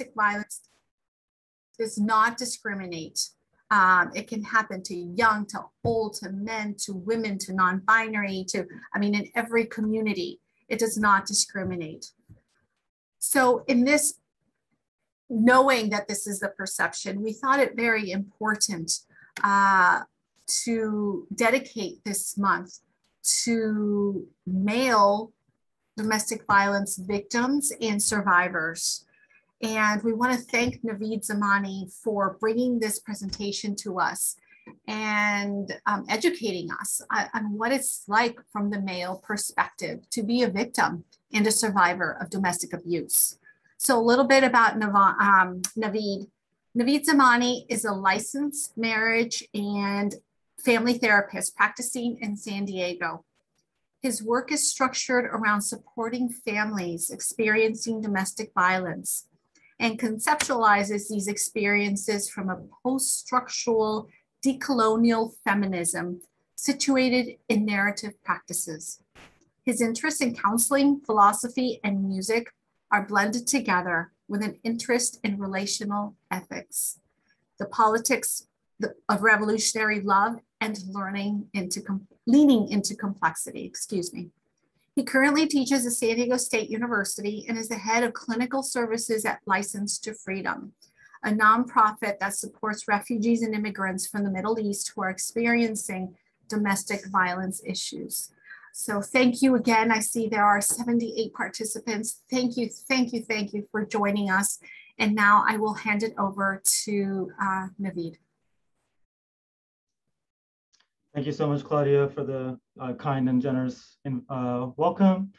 domestic violence does not discriminate. It can happen to young, to old, to men, to women, to non-binary, to, I mean, in every community, it does not discriminate. So in this, knowing that this is the perception, we thought it very important to dedicate this month to male domestic violence victims and survivors. And we want to thank Naveed Zamani for bringing this presentation to us and educating us on what it's like from the male perspective to be a victim and a survivor of domestic abuse. So a little bit about Naveed. Naveed Zamani is a licensed marriage and family therapist practicing in San Diego. His work is structured around supporting families experiencing domestic violence and conceptualizes these experiences from a post-structural decolonial feminism situated in narrative practices. His interests in counseling, philosophy, and music are blended together with an interest in relational ethics, the politics of revolutionary love, and leaning into complexity, excuse me. He currently teaches at San Diego State University and is the head of clinical services at License to Freedom, a nonprofit that supports refugees and immigrants from the Middle East who are experiencing domestic violence issues. So thank you again. I see there are 78 participants. Thank you for joining us. And now I will hand it over to Naveed. Thank you so much, Claudia, for the kind and generous welcome.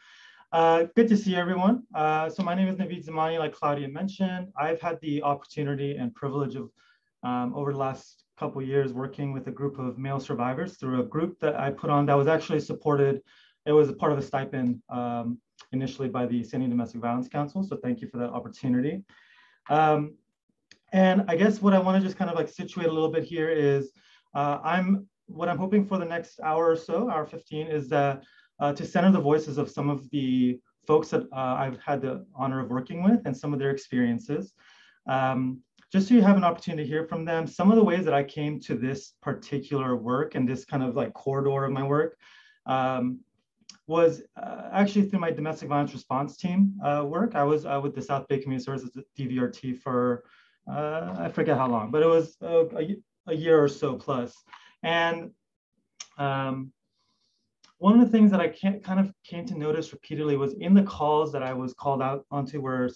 Good to see everyone. So my name is Naveed Zamani, like Claudia mentioned. I've had the opportunity and privilege of, over the last couple of years, working with a group of male survivors through a group that I put on that was actually supported. It was a part of a stipend initially by the San Diego Domestic Violence Council. So thank you for that opportunity. And I guess what I want to just kind of like situate a little bit here is what I'm hoping for the next hour or so, hour 15, is that to center the voices of some of the folks that I've had the honor of working with and some of their experiences. Just so you have an opportunity to hear from them, some of the ways that I came to this particular work and this kind of like corridor of my work was actually through my domestic violence response team work. I was with the South Bay Community Services, DVRT, for I forget how long, but it was a year or so plus. And one of the things that I kind of came to notice repeatedly was in the calls that I was called out onto where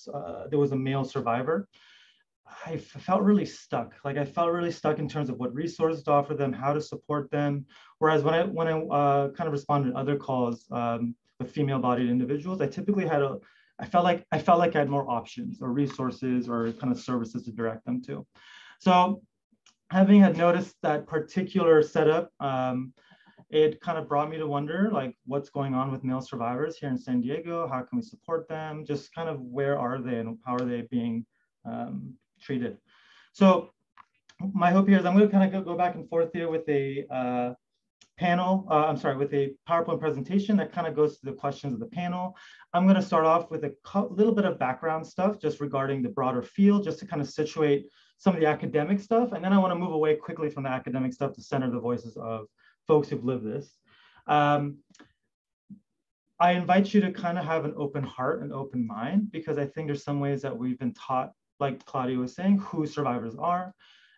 there was a male survivor, I felt really stuck. Like I felt really stuck in terms of what resources to offer them, how to support them. Whereas when I kind of responded to other calls with female-bodied individuals, I typically I felt like I had more options or resources or kind of services to direct them to. So having had noticed that particular setup, it kind of brought me to wonder, like, what's going on with male survivors here in San Diego? How can we support them? Just kind of where are they and how are they being treated? So my hope here is I'm going to kind of go back and forth here with a with a PowerPoint presentation that kind of goes to the questions of the panel. I'm going to start off with a little bit of background stuff just regarding the broader field, just to kind of situate some of the academic stuff. And then I want to move away quickly from the academic stuff to center the voices of folks who've lived this. I invite you to kind of have an open heart and open mind, because I think there's some ways that we've been taught, like Claudia was saying, who survivors are.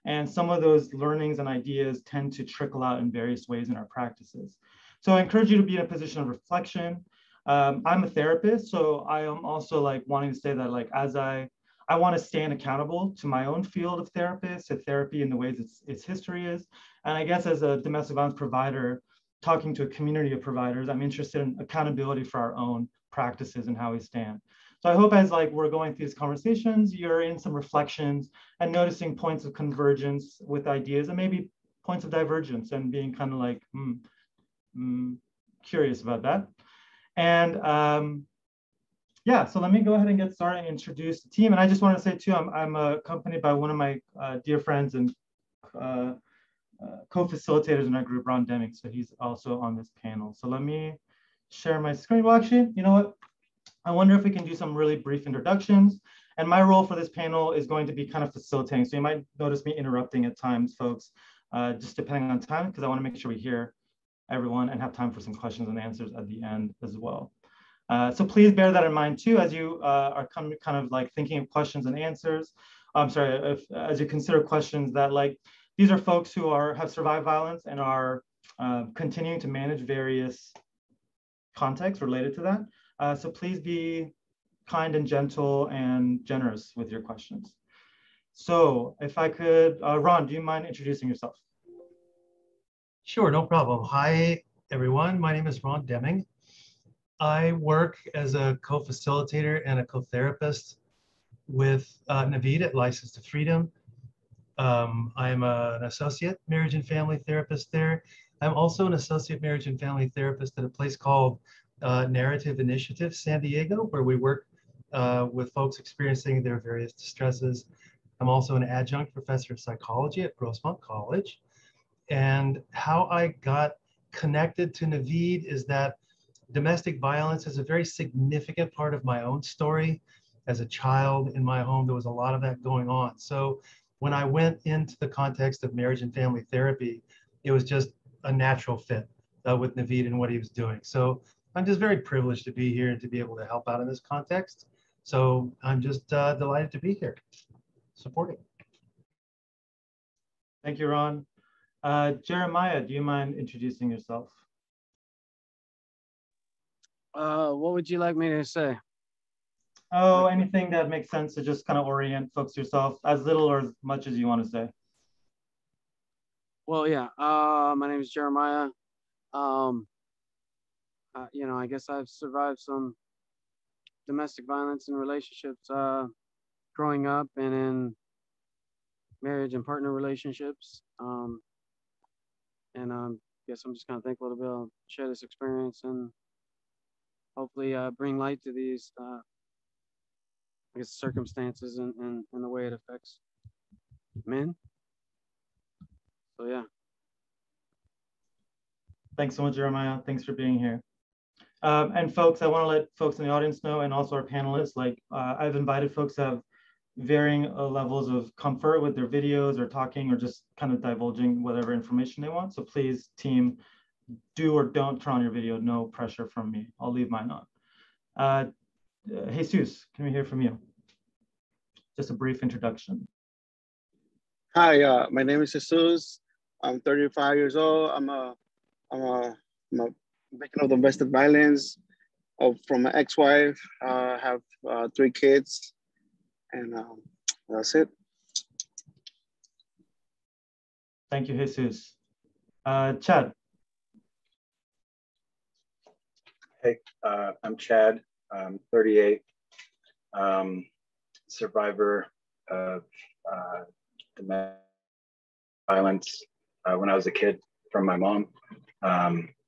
And some of those learnings and ideas tend to trickle out in various ways in our practices. So I encourage you to be in a position of reflection. I'm a therapist, so I am also like wanting to say that, like, as I want to stand accountable to my own field of therapists, to therapy in the ways its history is. And I guess as a domestic violence provider, talking to a community of providers, I'm interested in accountability for our own practices and how we stand. So I hope as like we're going through these conversations, you're in some reflections and noticing points of convergence with ideas and maybe points of divergence, and being kind of like curious about that. And yeah, so let me go ahead and get started and introduce the team. And I just want to say too, I'm accompanied by one of my dear friends and co-facilitators in our group, Ron Deming. So he's also on this panel. So let me share my screen. Well, actually, you know what? I wonder if we can do some really brief introductions, And my role for this panel is going to be kind of facilitating. So you might notice me interrupting at times, folks, just depending on time, because I want to make sure we hear everyone and have time for some questions and answers at the end as well. So please bear that in mind too, as you are kind of like thinking of questions and answers. I'm sorry, as you consider questions that like, these are folks who have survived violence and are continuing to manage various contexts related to that. So please be kind and gentle and generous with your questions. So if I could, Ron, do you mind introducing yourself? Sure, no problem. Hi, everyone. My name is Ron Deming. I work as a co-facilitator and a co-therapist with Naveed at License to Freedom. I'm an associate marriage and family therapist there. I'm also an associate marriage and family therapist at a place called Narrative Initiative San Diego, where we work with folks experiencing their various distresses. I'm also an adjunct professor of psychology at Grossmont College. And how I got connected to Naveed is that domestic violence is a very significant part of my own story. As a child in my home, there was a lot of that going on. So when I went into the context of marriage and family therapy, it was just a natural fit with Naveed and what he was doing. So I'm just very privileged to be here and to be able to help out in this context. So I'm just delighted to be here, supporting. Thank you, Ron. Jeremiah, do you mind introducing yourself? What would you like me to say? Oh, anything that makes sense to just kind of orient folks yourself, as little or as much as you want to say. Well, yeah, my name is Jeremiah. You know, I guess I've survived some domestic violence in relationships growing up and in marriage and partner relationships. And guess I'm just kind of thankful to be able to share this experience and hopefully bring light to these I guess circumstances and the way it affects men. So yeah. Thanks so much, Jeremiah. Thanks for being here. And folks, I want to let folks in the audience know, and also our panelists, like I've invited folks to have varying levels of comfort with their videos or talking or just kind of divulging whatever information they want. So please, team, do or don't turn on your video. No pressure from me. I'll leave mine on. Jesus, can we hear from you? Just a brief introduction. Hi, my name is Jesus. I'm 35 years old. I'm a victim of domestic violence from my ex-wife. I have 3 kids, and that's it. Thank you, Jesus. Chad. Hey, I'm Chad. I'm 38, survivor of domestic violence when I was a kid from my mom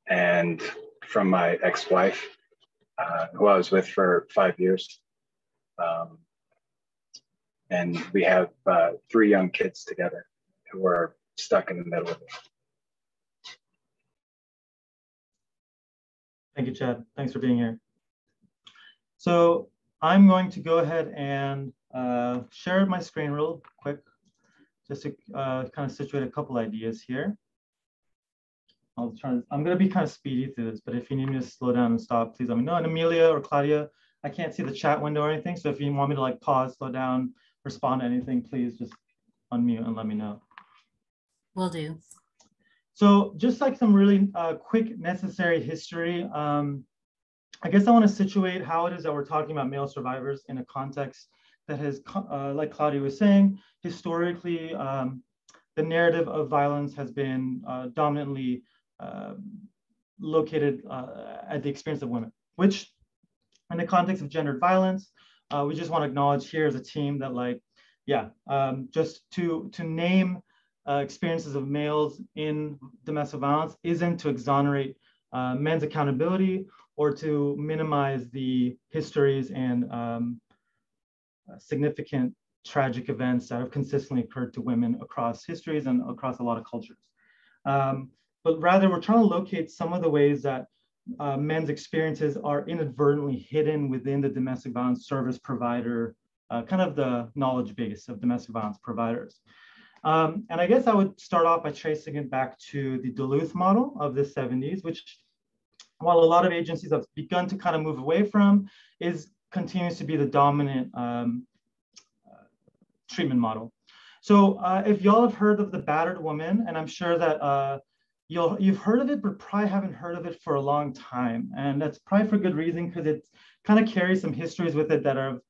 and from my ex-wife, who I was with for 5 years. And we have 3 young kids together who are stuck in the middle of it. Thank you, Chad. Thanks for being here. So I'm going to go ahead and share my screen real quick, just to kind of situate a couple ideas here. I'm going to be kind of speedy through this, but if you need me to slow down and stop, please let me know. And Amelia or Claudia, I can't see the chat window or anything. So if you want me to like pause, slow down, respond to anything, please just unmute and let me know. Will do. So just like some really quick necessary history, I guess I want to situate how it is that we're talking about male survivors in a context that has, like Claudia was saying, historically, the narrative of violence has been dominantly located at the experience of women, which in the context of gendered violence, we just want to acknowledge here as a team that like, yeah, just to name experiences of males in domestic violence isn't to exonerate men's accountability or to minimize the histories and significant tragic events that have consistently occurred to women across histories and across a lot of cultures. But rather, we're trying to locate some of the ways that men's experiences are inadvertently hidden within the domestic violence service provider kind of the knowledge base of domestic violence providers. And I guess I would start off by tracing it back to the Duluth model of the 70s, which, while a lot of agencies have begun to kind of move away from, continues to be the dominant treatment model. So if y'all have heard of the battered woman, and I'm sure that you've heard of it, but probably haven't heard of it for a long time. And that's probably for good reason, because it kind of carries some histories with it that are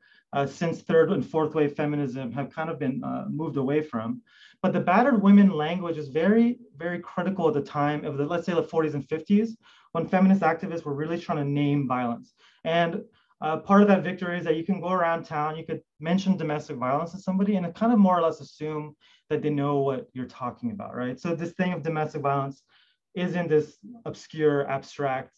since third and fourth wave feminism have kind of been moved away from. But the battered women language is very, very critical at the time of the, let's say, the 40s and 50s, when feminist activists were really trying to name violence. And part of that victory is that you can go around town, you could mention domestic violence to somebody and kind of more or less assume that they know what you're talking about, right? So this thing of domestic violence isn't this obscure, abstract,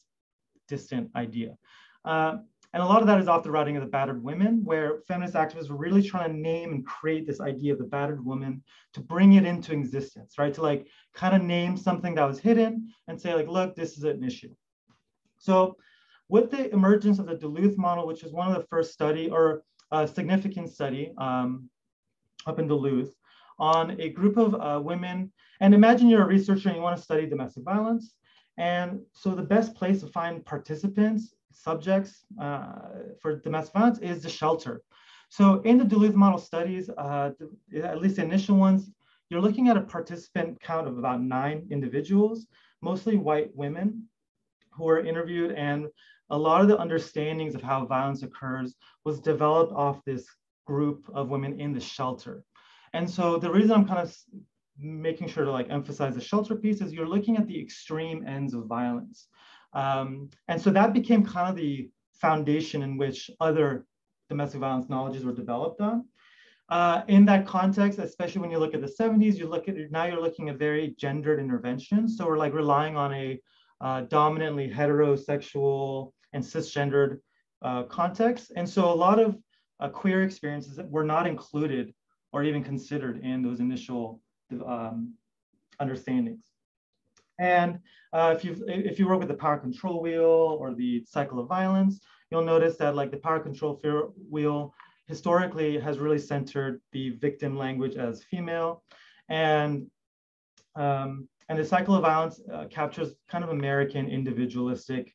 distant idea. And a lot of that is off the writing of the battered women, where feminist activists were really trying to name and create this idea of the battered woman to bring it into existence, right? To like kind of name something that was hidden and say like, look, this is an issue. So with the emergence of the Duluth model, which is one of the first study or significant study up in Duluth on a group of women, and imagine you're a researcher and you want to study domestic violence. And so the best place to find participants, subjects for domestic violence is the shelter. So in the Duluth model studies, at least the initial ones, you're looking at a participant count of about 9 individuals, mostly white women who were interviewed, and a lot of the understandings of how violence occurs was developed off this group of women in the shelter. And so the reason I'm kind of making sure to like emphasize the shelter piece is you're looking at the extreme ends of violence. And so that became kind of the foundation in which other domestic violence knowledges were developed on. In that context, especially when you look at the 70s, now you're looking at very gendered interventions. So we're like relying on a dominantly heterosexual and cisgendered context. And so a lot of queer experiences that were not included or even considered in those initial understandings. And if you work with the power control wheel or the cycle of violence, you'll notice that like the power control wheel historically has really centered the victim language as female. And the cycle of violence captures kind of American individualistic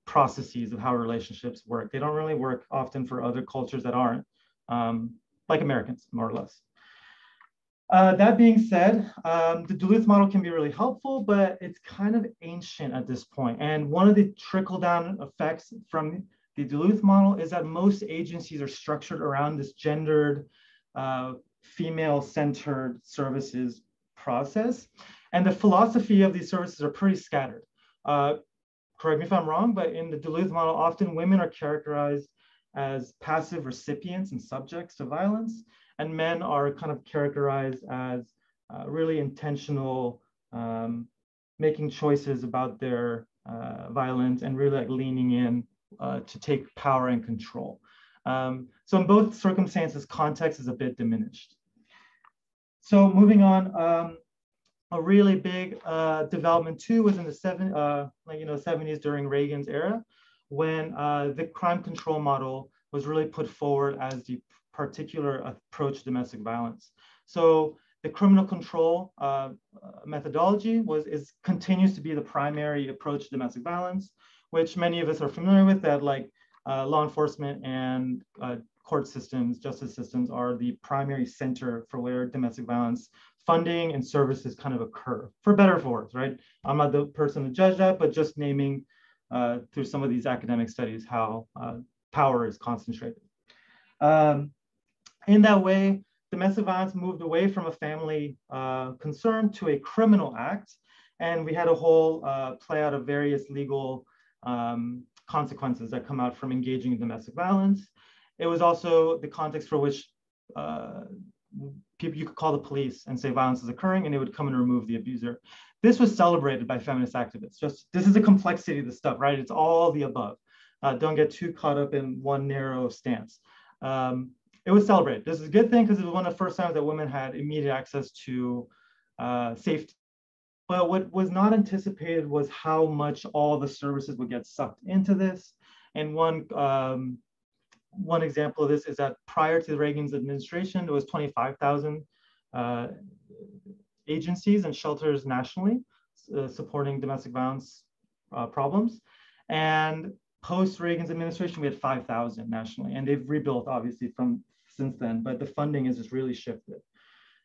processes of how relationships work. They don't really work often for other cultures that aren't like Americans, more or less. That being said, the Duluth model can be really helpful, but it's kind of ancient at this point. And one of the trickle-down effects from the Duluth model is that most agencies are structured around this gendered, female-centered services process. And the philosophy of these services are pretty scattered. Correct me if I'm wrong, but in the Duluth model, often women are characterized as passive recipients and subjects to violence, and men are kind of characterized as really intentional, making choices about their violence and really like leaning in to take power and control. So in both circumstances, context is a bit diminished. So moving on, a really big development too was in the 70s during Reagan's era, when the crime control model was really put forward as the particular approach to domestic violence. So the criminal control methodology continues to be the primary approach to domestic violence, which many of us are familiar with, that like law enforcement and court systems, justice systems are the primary center for where domestic violence funding and services kind of occur, for better or for worse, right? I'm not the person to judge that, but just naming through some of these academic studies how power is concentrated. In that way, domestic violence moved away from a family concern to a criminal act. And we had a whole play out of various legal consequences that come out from engaging in domestic violence. It was also the context for which you could call the police and say violence is occurring, and they would come and remove the abuser. This was celebrated by feminist activists. This is the complexity of the stuff, right? It's all the above. Don't get too caught up in one narrow stance. It was celebrated. This is a good thing because it was one of the first times that women had immediate access to safety. But what was not anticipated was how much all the services would get sucked into this. And one one example of this is that prior to Reagan's administration, there was 25,000 agencies and shelters nationally supporting domestic violence problems. And post Reagan's administration, we had 5,000 nationally, and they've rebuilt obviously since then, but the funding has just really shifted.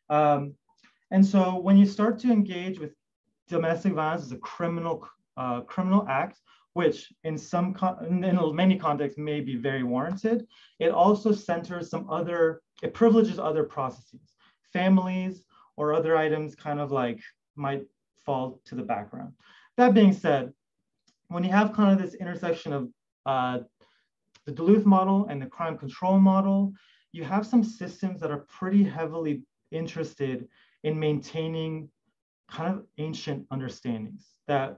And so when you start to engage with domestic violence as a criminal act, which in many contexts may be very warranted, it also centers it privileges other processes. Families or other items kind of like might fall to the background. That being said, when you have kind of this intersection of the Duluth model and the crime control model, you have some systems that are pretty heavily interested in maintaining kind of ancient understandings that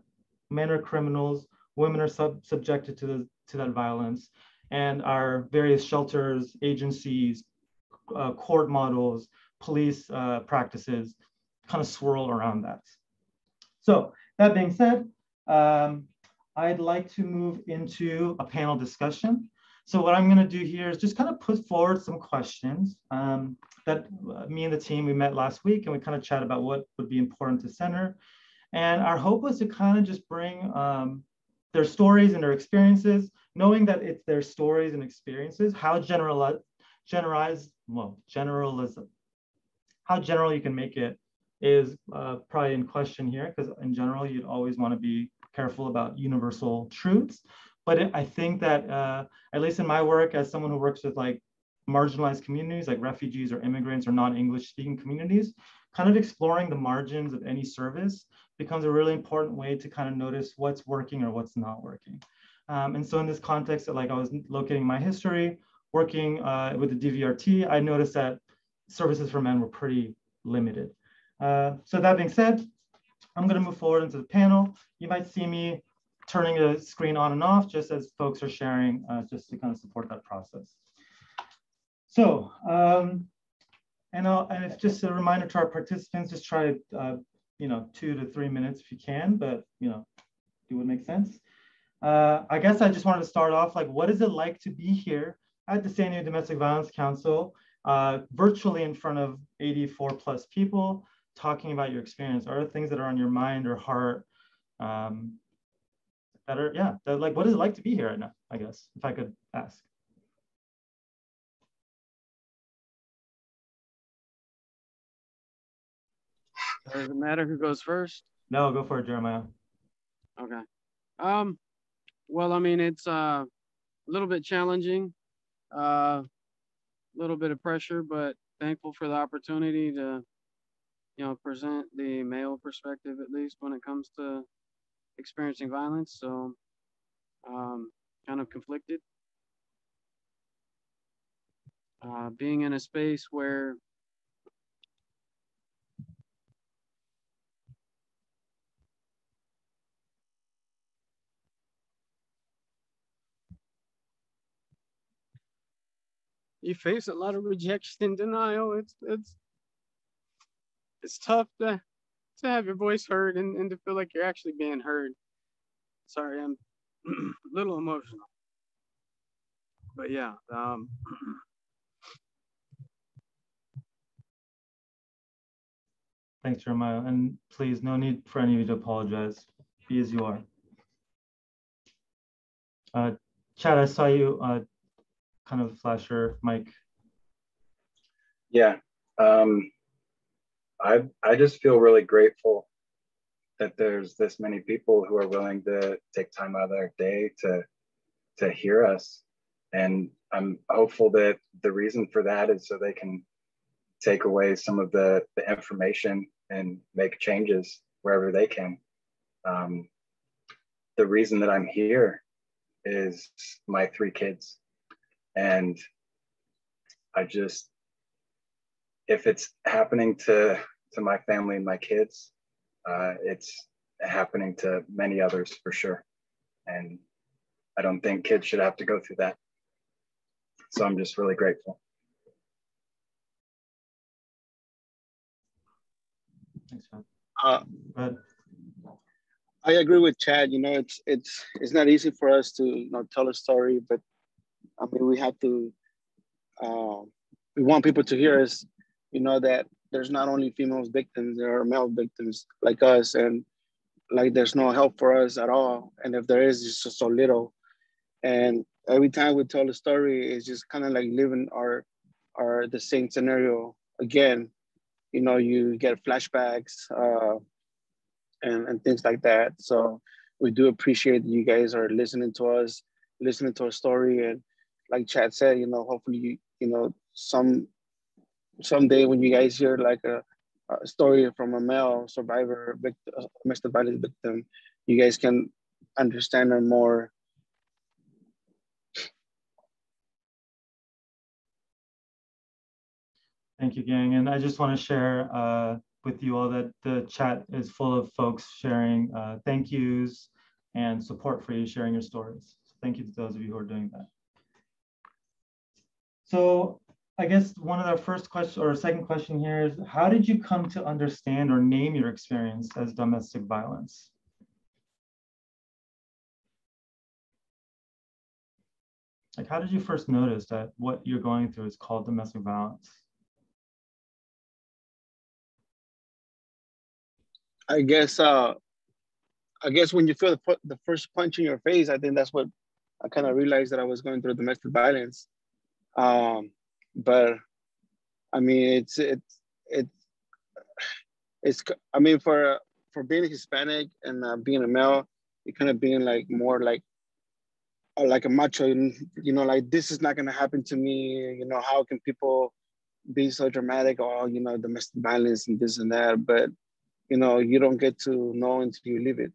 men are criminals, women are subjected to that violence, and our various shelters, agencies, court models, police practices kind of swirl around that. So that being said, I'd like to move into a panel discussion. So what I'm gonna do here is just kind of put forward some questions that me and the team, we met last week and we kind of chat about what would be important to center. And our hope was to kind of just bring their stories and their experiences, knowing that it's their stories and experiences, how general you can make it is probably in question here, because in general, you'd always want to be careful about universal truths. But I think that at least in my work as someone who works with like marginalized communities like refugees or immigrants or non-English speaking communities, kind of exploring the margins of any service becomes a really important way to kind of notice what's working or what's not working. And so in this context, like I was locating my history, working with the DVRT, I noticed that services for men were pretty limited. So that being said, I'm going to move forward into the panel. You might see me turning the screen on and off just as folks are sharing, just to kind of support that process. So, and it's just a reminder to our participants, just try, 2 to 3 minutes if you can, but it would make sense. I guess I just wanted to start off, like, what is it like to be here at the San Diego Domestic Violence Council, virtually in front of 84 plus people, talking about your experience? Are there things that are on your mind or heart that are, like, what is it like to be here right now, I guess, if I could ask? Does it matter who goes first? No, go for it, Jeremiah. Okay. Well, I mean, it's a little bit challenging, a little bit of pressure, but thankful for the opportunity to, present the male perspective, at least when it comes to experiencing violence. So, kind of conflicted. Being in a space where you face a lot of rejection and denial. It's tough to have your voice heard and to feel like you're actually being heard. Sorry, I'm a little emotional. But yeah, Thanks, Jeremiah. And please, no need for any of you to apologize. Be as you are. Chad, I saw you kind of flash your mic. Yeah, I just feel really grateful that there's this many people who are willing to take time out of their day to hear us. And I'm hopeful that the reason for that is so they can take away some of the information and make changes wherever they can. The reason that I'm here is my 3 kids. And if it's happening to my family and my kids, it's happening to many others for sure. And I don't think kids should have to go through that. So I'm just really grateful. Thanks, Chad. I agree with Chad. It's not easy for us to tell a story, but I mean, we have to, we want people to hear us, you know, that there's not only female victims, there are male victims like us, and like there's no help for us at all. And if there is, it's just so little. And every time we tell a story, it's just kind of like living the same scenario again. You know, you get flashbacks and things like that. So we do appreciate that you guys are listening to us, listening to our story. And like Chad said, you know, hopefully, you know, someday when you guys hear like a story from a male survivor, domestic violence victim, you guys can understand her more. Thank you, gang. And I just want to share with you all that the chat is full of folks sharing thank yous and support for you sharing your stories. So thank you to those of you who are doing that. So I guess one of our first question or second question here is, how did you come to understand or name your experience as domestic violence? Like, how did you first notice that what you're going through is called domestic violence? I guess when you feel the first punch in your face, I think that's what I kind of realized that I was going through domestic violence. But I mean, it's I mean, for being Hispanic and being a male, you're kind of being like more like a macho, you know, like this is not gonna happen to me. You know, how can people be so dramatic? Oh, you know, domestic violence and this and that. But you know, you don't get to know until you live it.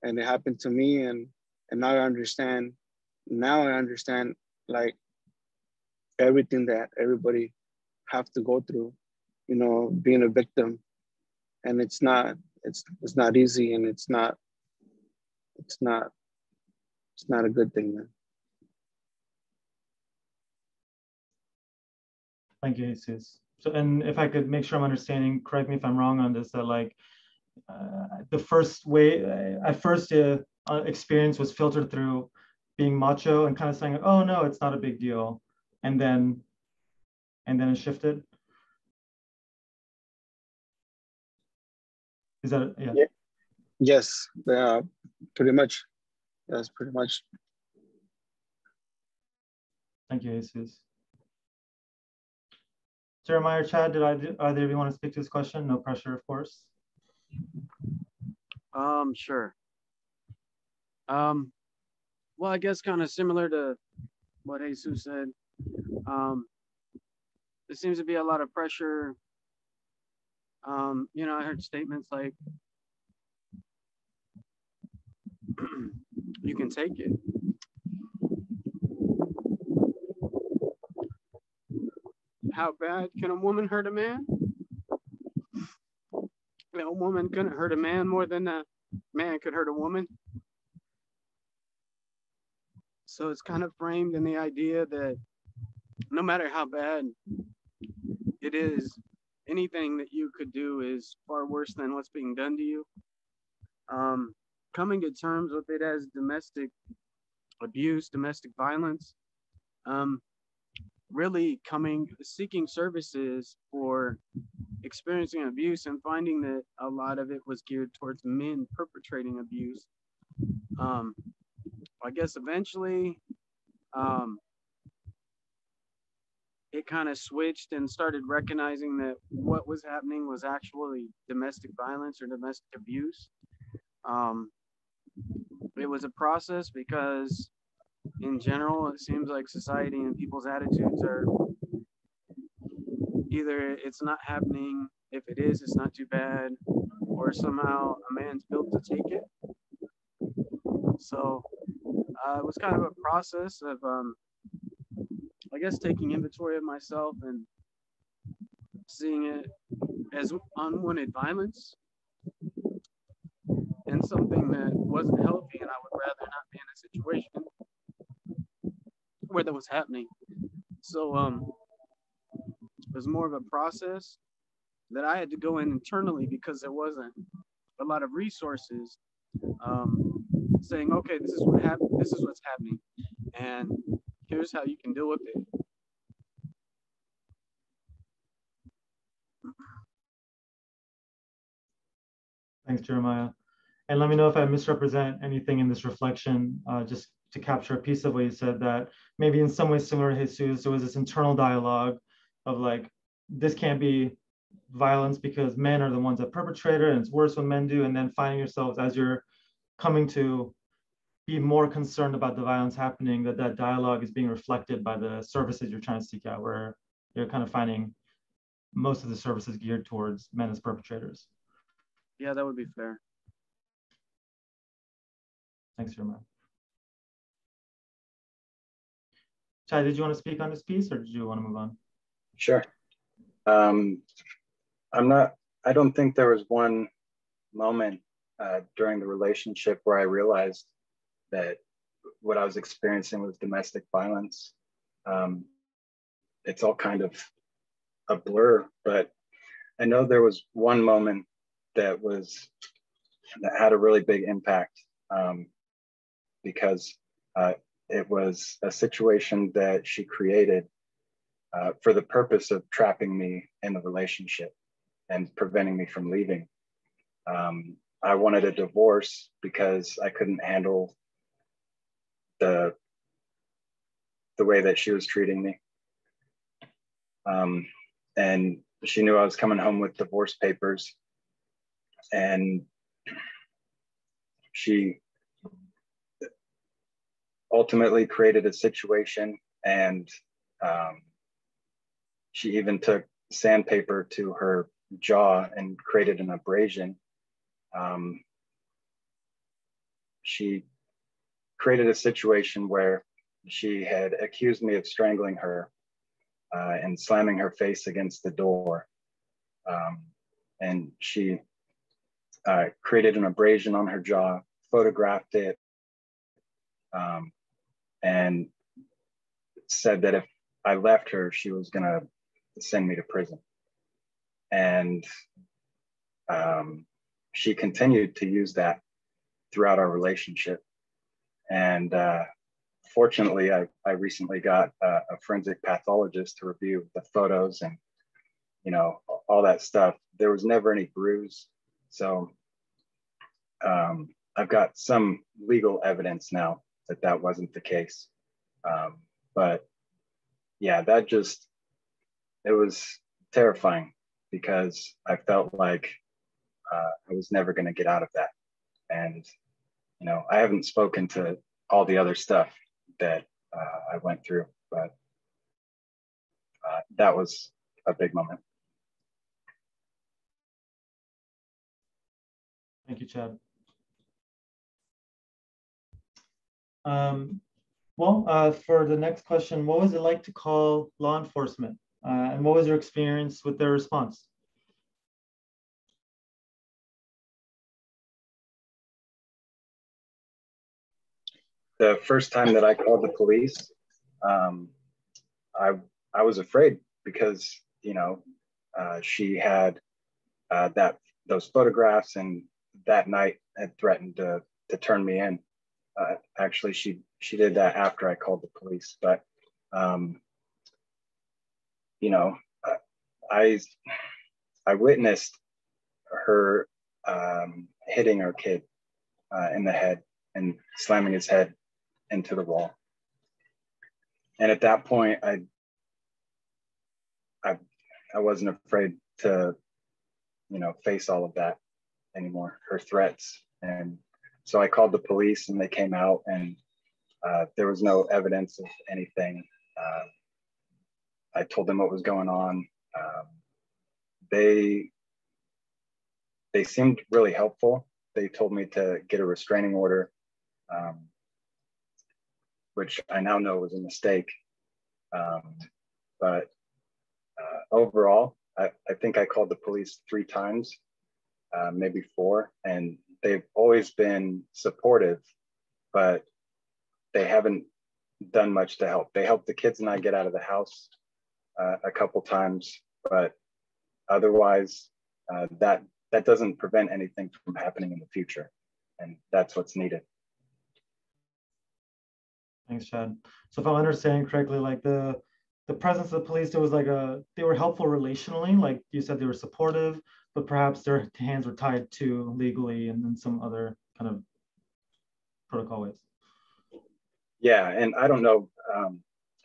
And it happened to me, and now I understand. Now I understand like everything that everybody have to go through, you know, being a victim. And it's not easy, and it's not a good thing, man. Thank you, Jesus. So, and if I could make sure I'm understanding, correct me if I'm wrong on this, that like the first way, at first experience was filtered through being macho and kind of saying, oh no, it's not a big deal. And then it shifted. Is that, yeah? Yeah. Yes, pretty much. Yes, pretty much. Thank you, Jesus. Jeremiah or Chad, did either of you want to speak to this question? No pressure, of course. Sure. Well, I guess kind of similar to what Jesus said. There seems to be a lot of pressure. You know, I heard statements like, you can take it. How bad can a woman hurt a man? A woman couldn't hurt a man more than a man could hurt a woman. So it's kind of framed in the idea that no matter how bad it is, anything that you could do is far worse than what's being done to you. Coming to terms with it as domestic abuse, domestic violence, really seeking services for experiencing abuse and finding that a lot of it was geared towards men perpetrating abuse. I guess eventually it kind of switched and started recognizing that what was happening was actually domestic violence or domestic abuse. It was a process because in general, it seems like society and people's attitudes are either it's not happening, if it is, it's not too bad, or somehow a man's built to take it. So it was kind of a process of, I guess, taking inventory of myself and seeing it as unwanted violence and something that wasn't healthy, and I would rather not be in a situation where that was happening. So it was more of a process that I had to go in internally because there wasn't a lot of resources saying, okay, this is what happened, this is what's happening, and here's how you can deal with it. Thanks, Jeremiah. And let me know if I misrepresent anything in this reflection, just to capture a piece of what you said, that maybe in some ways similar to Jesus, there was this internal dialogue of like, this can't be violence because men are the ones that perpetrate it, and it's worse when men do. And then finding yourselves as you're coming to be more concerned about the violence happening, that dialogue is being reflected by the services you're trying to seek out, where you're kind of finding most of the services geared towards men as perpetrators. Yeah, that would be fair. Thanks, Jeremiah. Chai, did you want to speak on this piece, or did you want to move on? Sure. I don't think there was one moment during the relationship where I realized that what I was experiencing was domestic violence. It's all kind of a blur, but I know there was one moment that had a really big impact, because it was a situation that she created for the purpose of trapping me in the relationship and preventing me from leaving. I wanted a divorce because I couldn't handle the way that she was treating me. And she knew I was coming home with divorce papers, and she ultimately created a situation, and she even took sandpaper to her jaw and created an abrasion. She created a situation where she had accused me of strangling her and slamming her face against the door. And she created an abrasion on her jaw, photographed it, and said that if I left her, she was gonna send me to prison. And she continued to use that throughout our relationship. And fortunately, I recently got a forensic pathologist to review the photos and, all that stuff. There was never any bruise. So I've got some legal evidence now that wasn't the case. But yeah, it was terrifying, because I felt like I was never going to get out of that. And, I haven't spoken to all the other stuff that I went through, but that was a big moment. Thank you, Chad. For the next question, what was it like to call law enforcement? And what was your experience with their response? The first time that I called the police, I was afraid, because she had those photographs, and that night had threatened to turn me in. Actually, she did that after I called the police. But I witnessed her hitting her kid in the head and slamming his head into the wall. And at that point, I wasn't afraid to, face all of that anymore, her threats. And so I called the police, and they came out, and there was no evidence of anything. I told them what was going on. They seemed really helpful. They told me to get a restraining order, which I now know was a mistake. But overall, I think I called the police 3 times, maybe 4, and they've always been supportive, but they haven't done much to help. They helped the kids and I get out of the house a couple times, but otherwise, that doesn't prevent anything from happening in the future, and that's what's needed. Thanks, Chad. So if I'm understanding correctly, like the presence of the police, there was like they were helpful relationally, like you said, they were supportive, but perhaps their hands were tied too legally and then some other kind of protocol ways. Yeah, and I don't know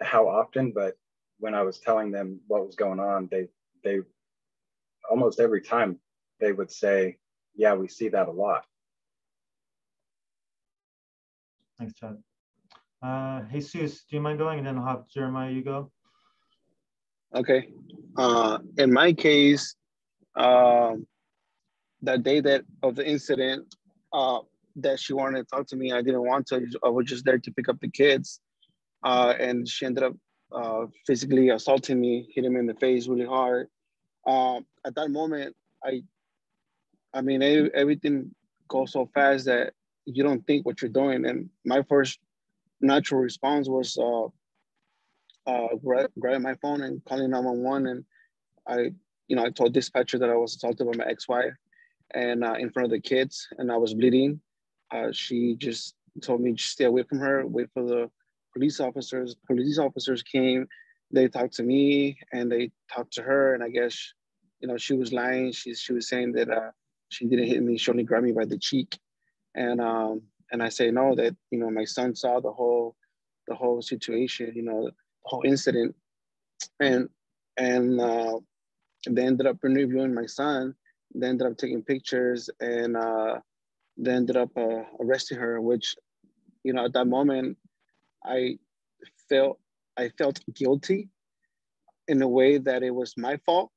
how often, but when I was telling them what was going on, they almost every time they would say, "Yeah, we see that a lot." Thanks, Chad. Jesus, do you mind going? And then I'll have Jeremiah, you go. Okay. In my case, that day that of the incident, that she wanted to talk to me, I didn't want to. I was just there to pick up the kids, and she ended up physically assaulting me, hitting me in the face really hard. At that moment, I mean, everything goes so fast that you don't think what you're doing. And my first natural response was grabbing my phone and calling 911. And I told dispatcher that I was assaulted by my ex-wife, and in front of the kids, and I was bleeding. She just told me to stay away from her, wait for the police officers. Police officers came, they talked to me and they talked to her, and I guess, she was lying. She was saying that she didn't hit me, she only grabbed me by the cheek. And I say no, that, my son saw the whole situation, the whole incident. And they ended up interviewing my son. They ended up taking pictures, and they ended up arresting her, which, at that moment, I felt guilty in a way that it was my fault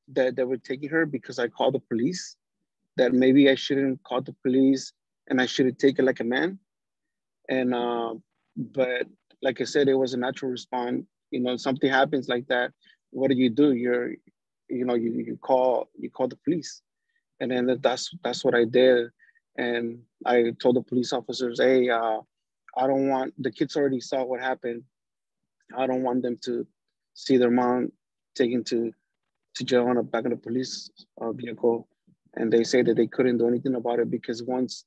that they were taking her because I called the police, that maybe I shouldn't call the police and I should have taken like a man. And, but like I said, it was a natural response. Something happens like that. What do? You call the police. And then that's what I did. And I told the police officers, hey, I don't want, the kids already saw what happened. I don't want them to see their mom taken to jail on the back of the police vehicle. And they say that they couldn't do anything about it because once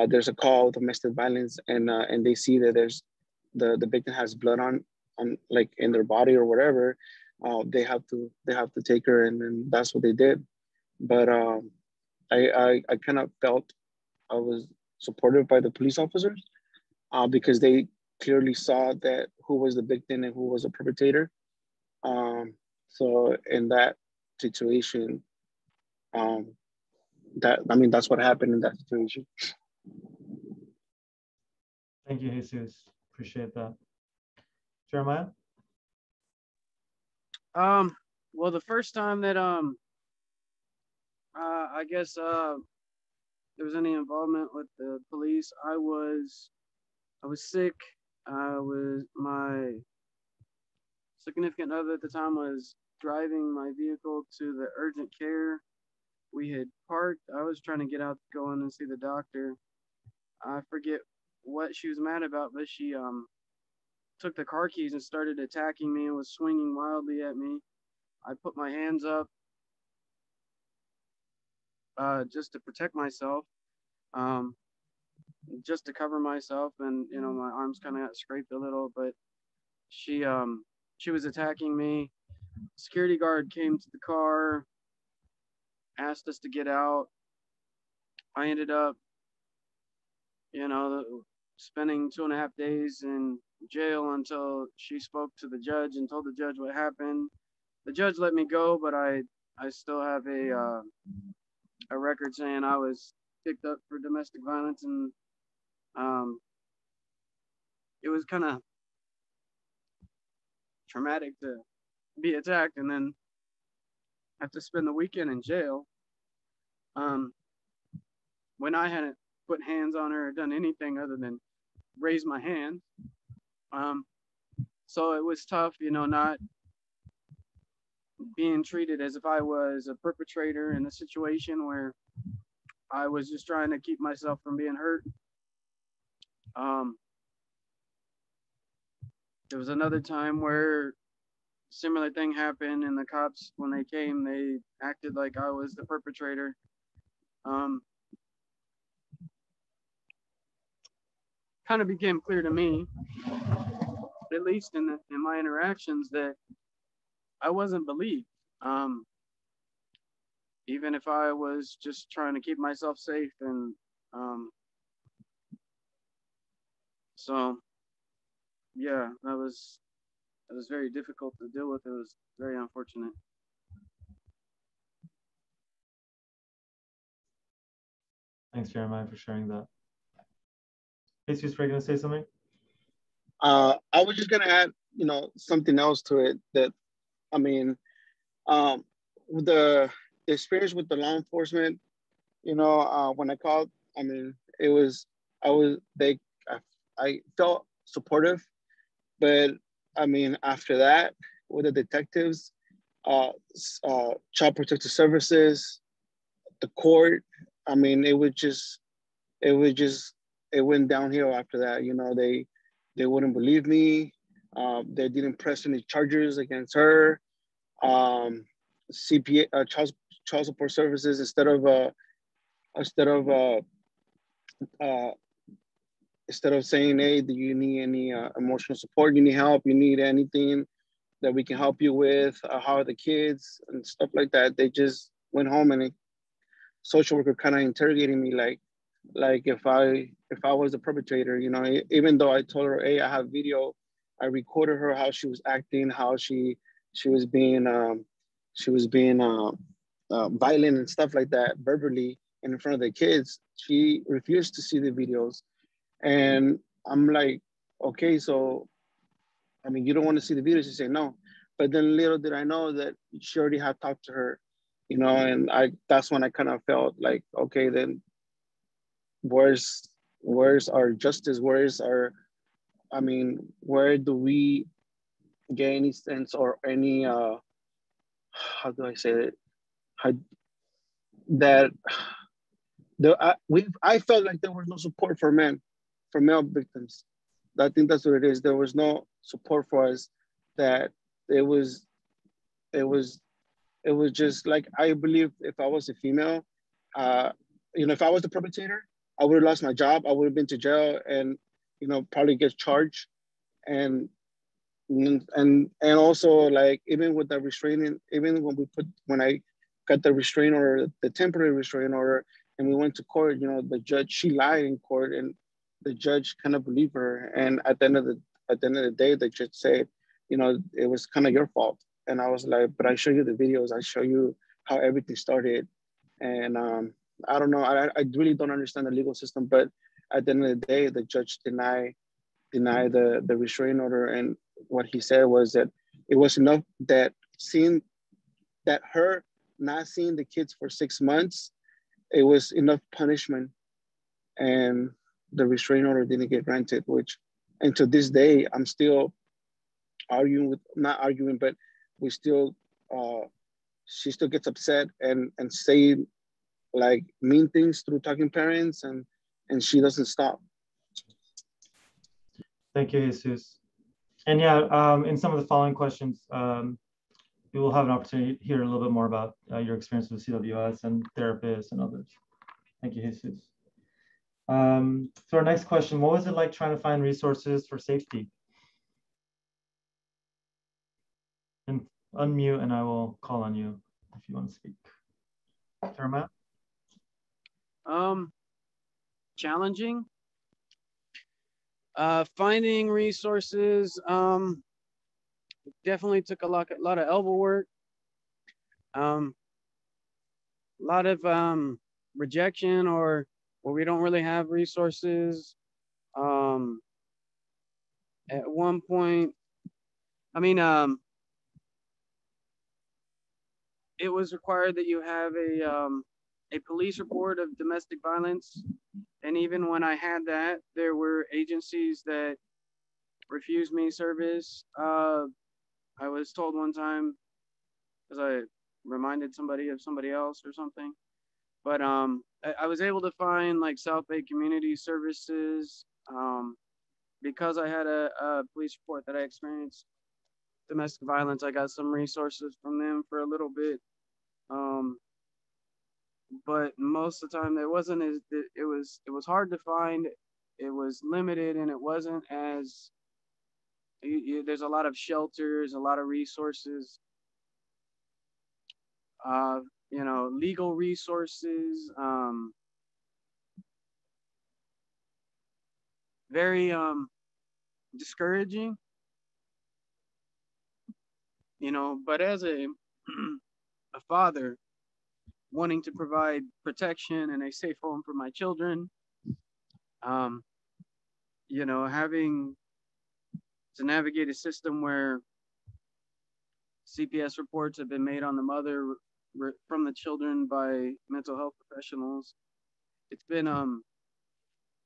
there's a call of domestic violence, and they see that there's the victim has blood on like in their body or whatever, they have to take her, and then that's what they did. But I kind of felt I was supported by the police officers because they clearly saw that who was the victim and who was the perpetrator. So in that situation, that's what happened in that situation. Thank you, Jesus. Appreciate that. Jeremiah? Well, the first time that I guess there was any involvement with the police, I was sick. My significant other at the time was driving my vehicle to the urgent care. We had parked. I was trying to get out, go in and see the doctor. I forget what she was mad about, but she took the car keys and started attacking me and was swinging wildly at me. I put my hands up just to protect myself, just to cover myself, and my arms kind of got scraped a little, but she was attacking me. Security guard came to the car, asked us to get out. I ended up, spending 2.5 days in jail until she spoke to the judge and told the judge what happened. The judge let me go, but I still have a record saying I was picked up for domestic violence, and it was kind of traumatic to be attacked and then have to spend the weekend in jail. When I hadn't put hands on her or done anything other than raise my hand. So it was tough, not being treated as if I was a perpetrator in a situation where I was just trying to keep myself from being hurt. There was another time where similar thing happened, and the cops, when they came, they acted like I was the perpetrator. kind of became clear to me, at least in my interactions, that I wasn't believed. Even if I was just trying to keep myself safe, and so yeah, that was very difficult to deal with. It was very unfortunate. Thanks, Jeremiah, for sharing that. Jesus, were you going to say something? I was just gonna add, something else to it. That, I mean, the experience with the law enforcement, when I called, I mean, I felt supportive, but I mean, after that, with the detectives, Child Protective Services, the court, I mean, it went downhill after that. They wouldn't believe me. They didn't press any charges against her. CPA, child support services, instead of saying, hey, do you need any emotional support? You need help? You need anything that we can help you with? How are the kids and stuff like that? They just went home, and social worker kind of interrogating me like if I was the perpetrator, even though I told her, hey, I have video, I recorded her how she was acting, how she was being violent and stuff like that, verbally, and in front of the kids. She refused to see the videos, and I'm like, okay, so I mean, you don't want to see the videos? She said no, but then little did I know that she already had talked to her, and that's when I kind of felt like, okay, then where's our justice? Where do we get any sense or any how do I say it? I felt like there was no support for male victims. I think that's what it is. There was no support for us. That it was just like, I believe if I was a female, if I was the perpetrator, I would have lost my job. I would have been to jail and, probably get charged. And also, like, even with the restraining, even when I got the restraint order, the temporary restraining order, and we went to court, the judge, she lied in court, and the judge kind of believed her. And at the end of the day, the judge said, it was kind of your fault. And I was like, but I show you the videos. I show you how everything started. And I don't know. I really don't understand the legal system. But at the end of the day, the judge denied the restraining order. And what he said was that it was enough that her not seeing the kids for 6 months, it was enough punishment. And the restraining order didn't get granted, and to this day, I'm still not arguing, but we still, she still gets upset and say like mean things through talking parents, and she doesn't stop. Thank you, Jesus. And yeah, in some of the following questions, we will have an opportunity to hear a little bit more about your experience with CWS and therapists and others. Thank you, Jesus. So our next question, what was it like trying to find resources for safety? And unmute and I will call on you if you want to speak. Jeremiah? Challenging. Finding resources, definitely took a lot of elbow work. A lot of rejection, or we don't really have resources. At one point, I mean, it was required that you have a police report of domestic violence. And even when I had that, there were agencies that refused me service. I was told one time, because I reminded somebody of somebody else or something. But I was able to find like South Bay Community Services, because I had a police report that I experienced domestic violence. I got some resources from them for a little bit. But most of the time there wasn't. It was hard to find it was limited, and it wasn't as, there's a lot of shelters, a lot of resources, you know, legal resources, very discouraging, you know. But as a a father wanting to provide protection and a safe home for my children, you know, having to navigate a system where CPS reports have been made on the mother from the children by mental health professionals, it's been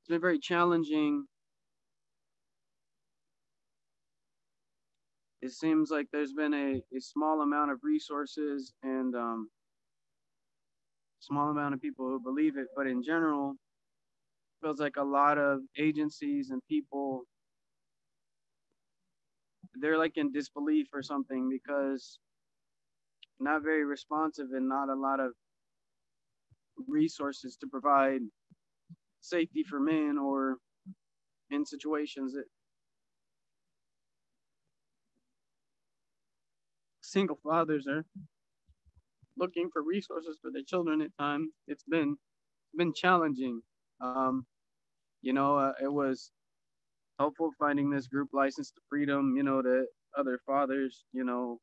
very challenging. It seems like there's been a small amount of resources and small amount of people who believe it, but in general, it feels like a lot of agencies and people, they're like in disbelief or something, because not very responsive and not a lot of resources to provide safety for men, or in situations that single fathers are looking for resources for their children at times. It's been challenging. You know, it was helpful finding this group License to Freedom, you know, to other fathers, you know,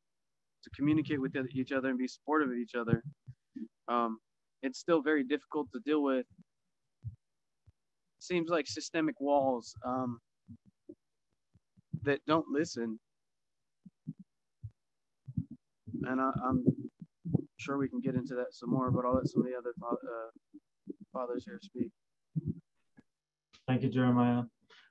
to communicate with each other and be supportive of each other. It's still very difficult to deal with. Seems like systemic walls that don't listen. And I'm sure we can get into that some more, but I'll let some of the other fathers here speak. Thank you, Jeremiah.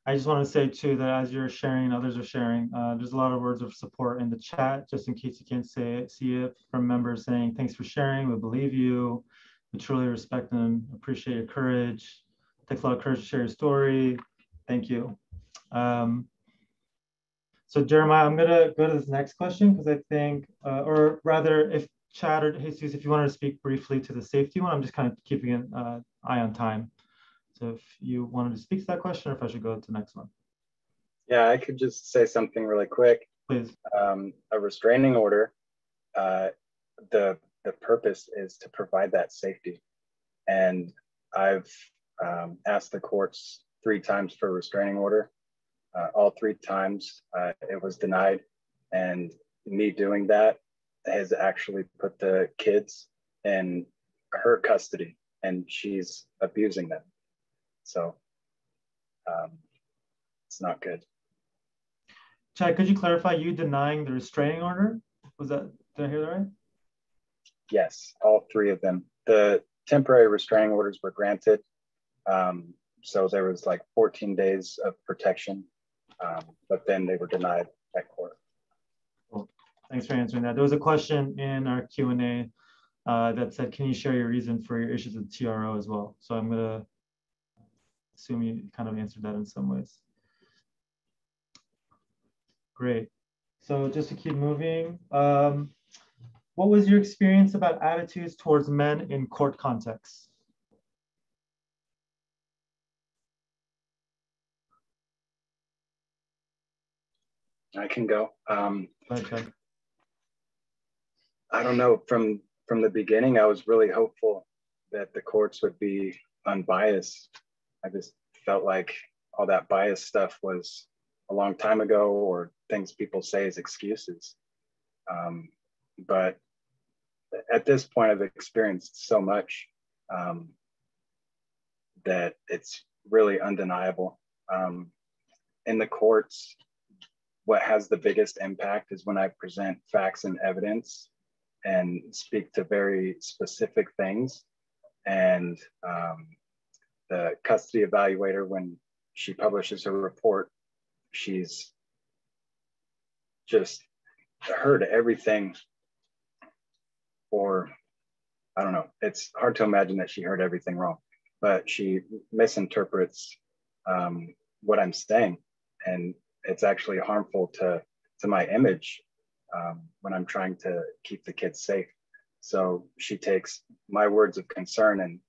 I just want to say too that as you're sharing, others are sharing, there's a lot of words of support in the chat, just in case you can't see it, from members saying, thanks for sharing, we believe you, we truly respect and appreciate your courage. It takes a lot of courage to share your story. Thank you. So Jeremiah, I'm gonna go to this next question because I think, or rather if Chad or Jesus, if you wanted to speak briefly to the safety one, I'm just kind of keeping an eye on time. So if you wanted to speak to that question, or if I should go to the next one. Yeah, I could just say something really quick. Please. A restraining order, the purpose is to provide that safety. And I've asked the courts 3 times for a restraining order. All 3 times it was denied. And me doing that has actually put the kids in her custody, and she's abusing them. So it's not good. Chad, could you clarify you denying the restraining order? Was that, did I hear that right? Yes, all 3 of them. The temporary restraining orders were granted. So there was like 14 days of protection, but then they were denied at court. Cool. Thanks for answering that. There was a question in our Q&A that said, can you share your reason for your issues with TRO as well? So I'm gonna assume you kind of answered that in some ways. Great. So just to keep moving, what was your experience about attitudes towards men in court contexts? I can go. Okay. I don't know. From the beginning, I was really hopeful that the courts would be unbiased. I just felt like all that bias stuff was a long time ago, or things people say as excuses. But at this point, I've experienced so much that it's really undeniable. In the courts, what has the biggest impact is when I present facts and evidence and speak to very specific things. And the custody evaluator, when she publishes her report, she's just heard everything, or I don't know, it's hard to imagine that she heard everything wrong, but she misinterprets what I'm saying. And it's actually harmful to my image when I'm trying to keep the kids safe. So she takes my words of concern and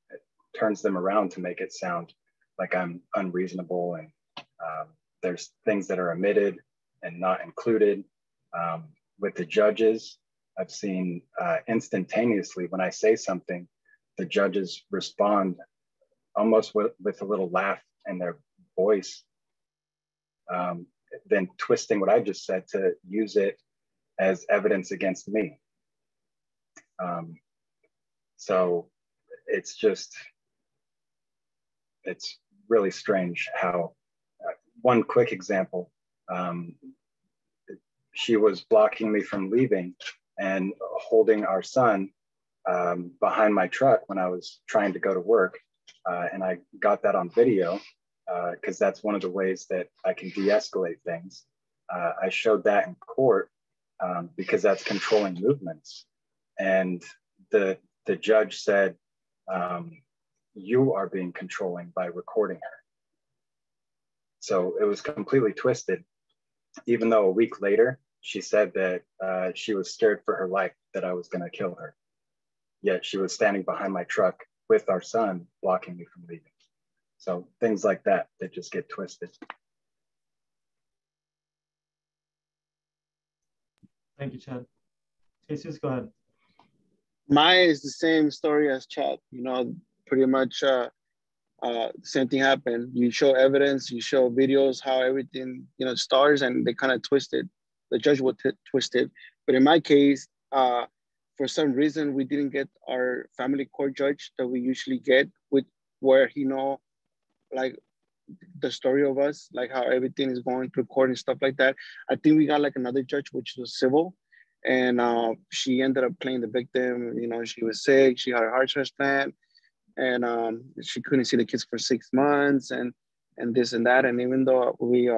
turns them around to make it sound like I'm unreasonable, and there's things that are omitted and not included. With the judges, I've seen instantaneously when I say something, the judges respond almost with a little laugh in their voice, then twisting what I just said to use it as evidence against me. So it's really strange how, one quick example, she was blocking me from leaving and holding our son behind my truck when I was trying to go to work. And I got that on video because that's one of the ways that I can de-escalate things. I showed that in court because that's controlling movements. And the judge said, you are being controlling by recording her. So it was completely twisted, even though a week later, she said that she was scared for her life, that I was gonna kill her. Yet she was standing behind my truck with our son, blocking me from leaving. So things like that just get twisted. Thank you, Chad. Jesus, go ahead. Mine is the same story as Chad. You know, pretty much same thing happened. You show evidence, you show videos, how everything, you know, starts, and they kind of twisted. The judge would twist it. But in my case, for some reason, we didn't get our family court judge that we usually get, with where he know, like, the story of us, like how everything is going through court and stuff like that. I think we got like another judge, which was civil. And she ended up playing the victim. You know, she was sick, she had a heart transplant, and she couldn't see the kids for 6 months, and this and that. And even though we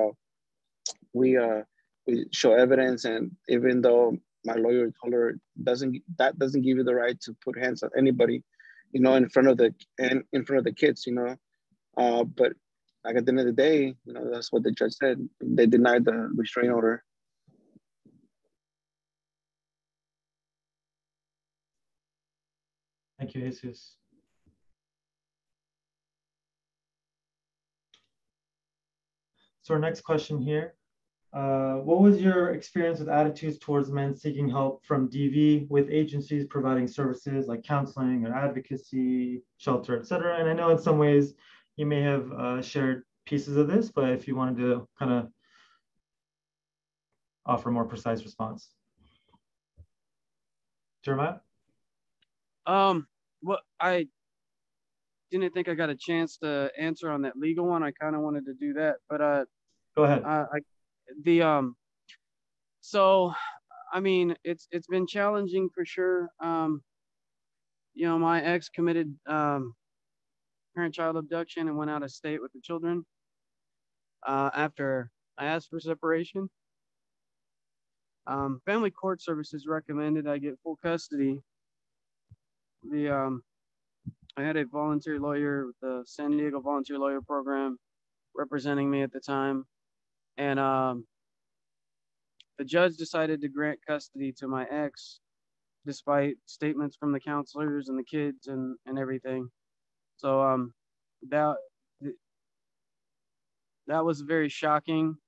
show evidence, and even though my lawyer told her that doesn't give you the right to put hands on anybody, you know, in front of the kids, you know. But like at the end of the day, you know, that's what the judge said. They denied the restraining order. Thank you, Jesus. So our next question here, what was your experience with attitudes towards men seeking help from DV with agencies providing services like counseling or advocacy, shelter, etc.? And I know in some ways you may have shared pieces of this, but if you wanted to kind of offer a more precise response. Jeremiah? Well, I didn't think I got a chance to answer on that legal one. I kind of wanted to do that, but go ahead. So I mean, it's been challenging for sure. You know, my ex committed parent-child abduction and went out of state with the children after I asked for separation. Family court services recommended I get full custody. I had a volunteer lawyer with the San Diego Volunteer Lawyer Program representing me at the time, and the judge decided to grant custody to my ex, despite statements from the counselors and the kids and everything. So that was very shocking,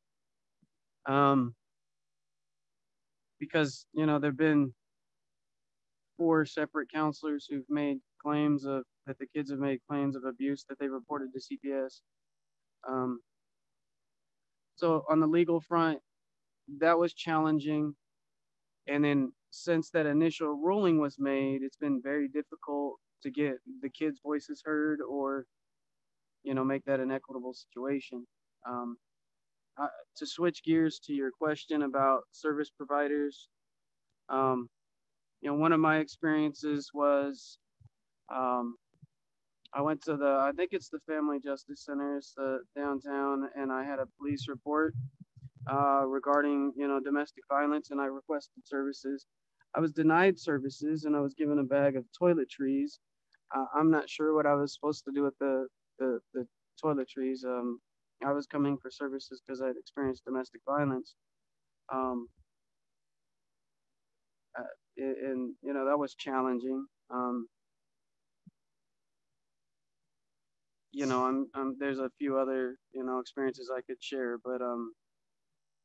because, you know, there've been 4 separate counselors who've made claims of that the kids have made claims of abuse that they reported to CPS. So on the legal front, that was challenging. And then since that initial ruling was made, it's been very difficult to get the kids' voices heard, or, you know, make that an equitable situation. To switch gears to your question about service providers, you know, one of my experiences was I went to I think it's the Family Justice Centers downtown, and I had a police report regarding, you know, domestic violence, and I requested services. I was denied services, and I was given a bag of toiletries. I'm not sure what I was supposed to do with the toiletries. I was coming for services because I had experienced domestic violence. And you know, that was challenging. you know, there's a few other, you know, experiences I could share, but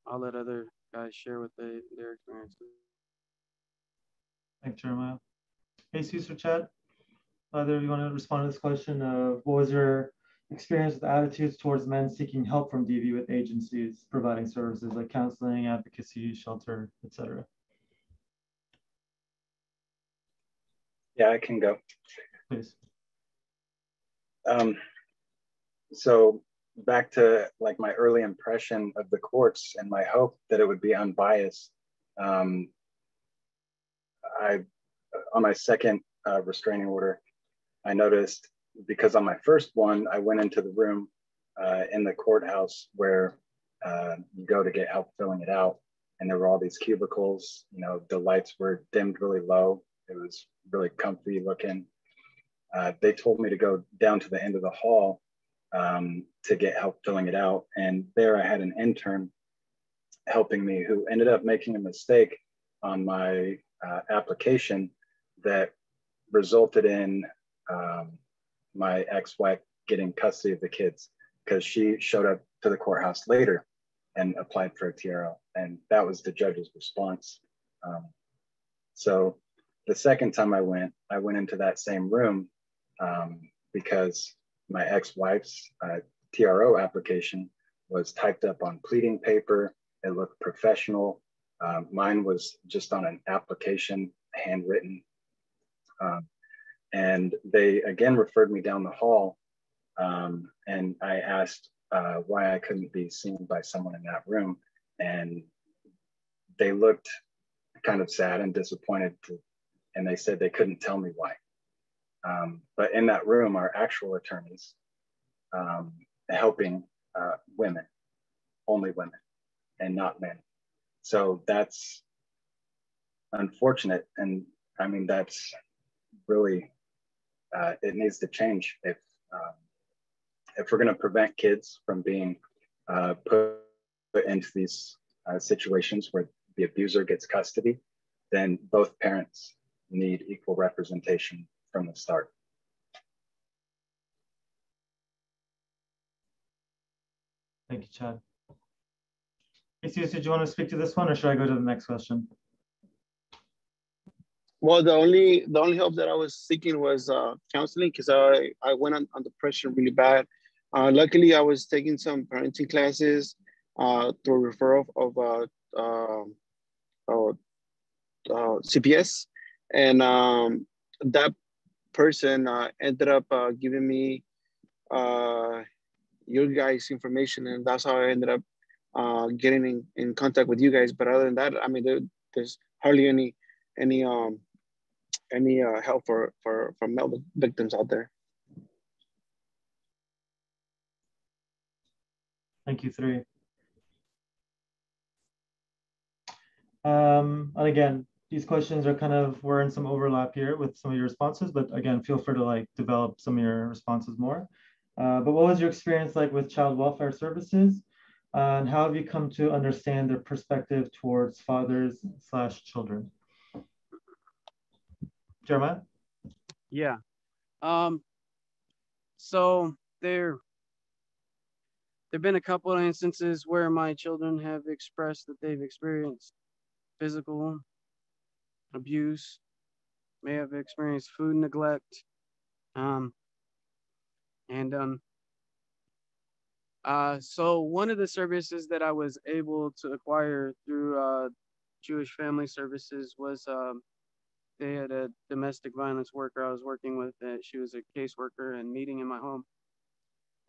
I'll let other guys share what their experiences. Thanks, Jeremiah. Hey, Jesus or Chad, either of you want to respond to this question of what was your experience with attitudes towards men seeking help from DV with agencies providing services like counseling, advocacy, shelter, etc.? Yeah, I can go. Please. So back to like my early impression of the courts and my hope that it would be unbiased. On my second restraining order, I noticed, because on my first one, I went into the room in the courthouse where you go to get help filling it out. And there were all these cubicles, you know, the lights were dimmed really low. It was really comfy looking. They told me to go down to the end of the hall to get help filling it out. And there I had an intern helping me who ended up making a mistake on my application that resulted in my ex-wife getting custody of the kids, because she showed up to the courthouse later and applied for a TRO. And that was the judge's response. So the second time I went into that same room because my ex-wife's TRO application was typed up on pleading paper. It looked professional. Mine was just on an application, handwritten. And they again referred me down the hall. And I asked why I couldn't be seen by someone in that room. And they looked kind of sad and disappointed, and they said they couldn't tell me why. But in that room are actual attorneys helping women, only women, and not men. So that's unfortunate. And I mean, that's really, it needs to change. If we're going to prevent kids from being put into these situations where the abuser gets custody, then both parents need equal representation from the start. Thank you, Chad. Jesus, did you want to speak to this one, or should I go to the next question? Well, the only help that I was seeking was counseling, because I went under pressure really bad. Luckily, I was taking some parenting classes through referral of CPS, and that person ended up giving me your guys' information, and that's how I ended up getting in contact with you guys. But other than that, I mean, there's hardly any help for male victims out there. Thank you, three. And again, these questions are kind of, we're in some overlap here with some of your responses, but again, feel free to like develop some of your responses more. But what was your experience like with child welfare services? And how have you come to understand their perspective towards fathers/children? Jeremiah? Yeah. So there've been a couple of instances where my children have expressed that they've experienced physical abuse, may have experienced food neglect, so one of the services that I was able to acquire through Jewish Family Services was they had a domestic violence worker I was working with. She was a caseworker and meeting in my home.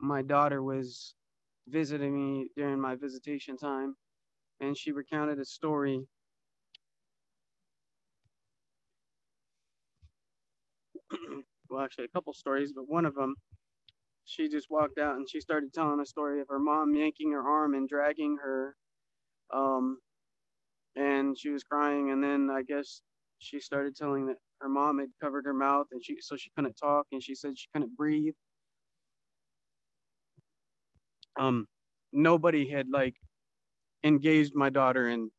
My daughter was visiting me during my visitation time, and she recounted a story. Well, actually a couple stories, but one of them, she just walked out and she started telling a story of her mom yanking her arm and dragging her, and she was crying. And then I guess she started telling that her mom had covered her mouth, and so she couldn't talk, and she said she couldn't breathe. Nobody had like engaged my daughter in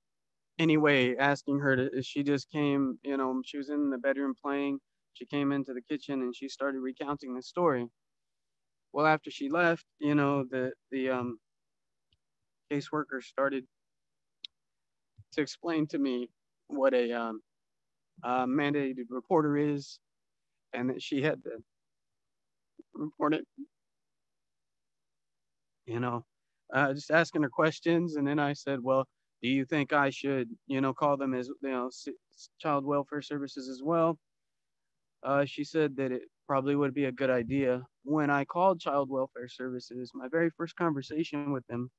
any way, asking her to. She just came, you know, she was in the bedroom playing. She came into the kitchen and she started recounting the story. Well, after she left, you know, the caseworker started to explain to me what a mandated reporter is, and that she had to report it, you know, just asking her questions. And then I said, well, do you think I should, you know, call them as, you know, child welfare services as well? She said that it probably would be a good idea. When I called child welfare services, my very first conversation with them,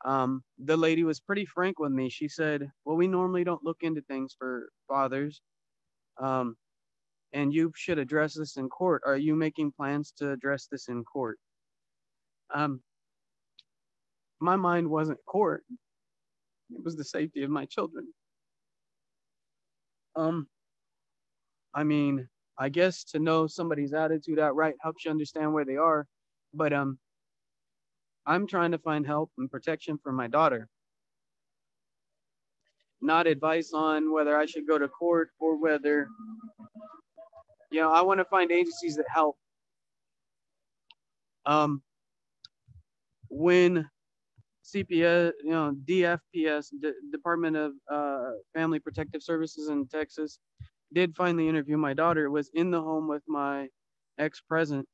the lady was pretty frank with me. She said, well, we normally don't look into things for fathers. Um, and you should address this in court. Are you making plans to address this in court? Um, my mind wasn't court. It was the safety of my children. Um, I mean, I guess to know somebody's attitude outright helps you understand where they are. But I'm trying to find help and protection for my daughter, not advice on whether I should go to court or whether, you know, I want to find agencies that help. When CPS, you know, DFPS, Department of Family Protective Services in Texas, did finally interview my daughter, was in the home with my ex-president.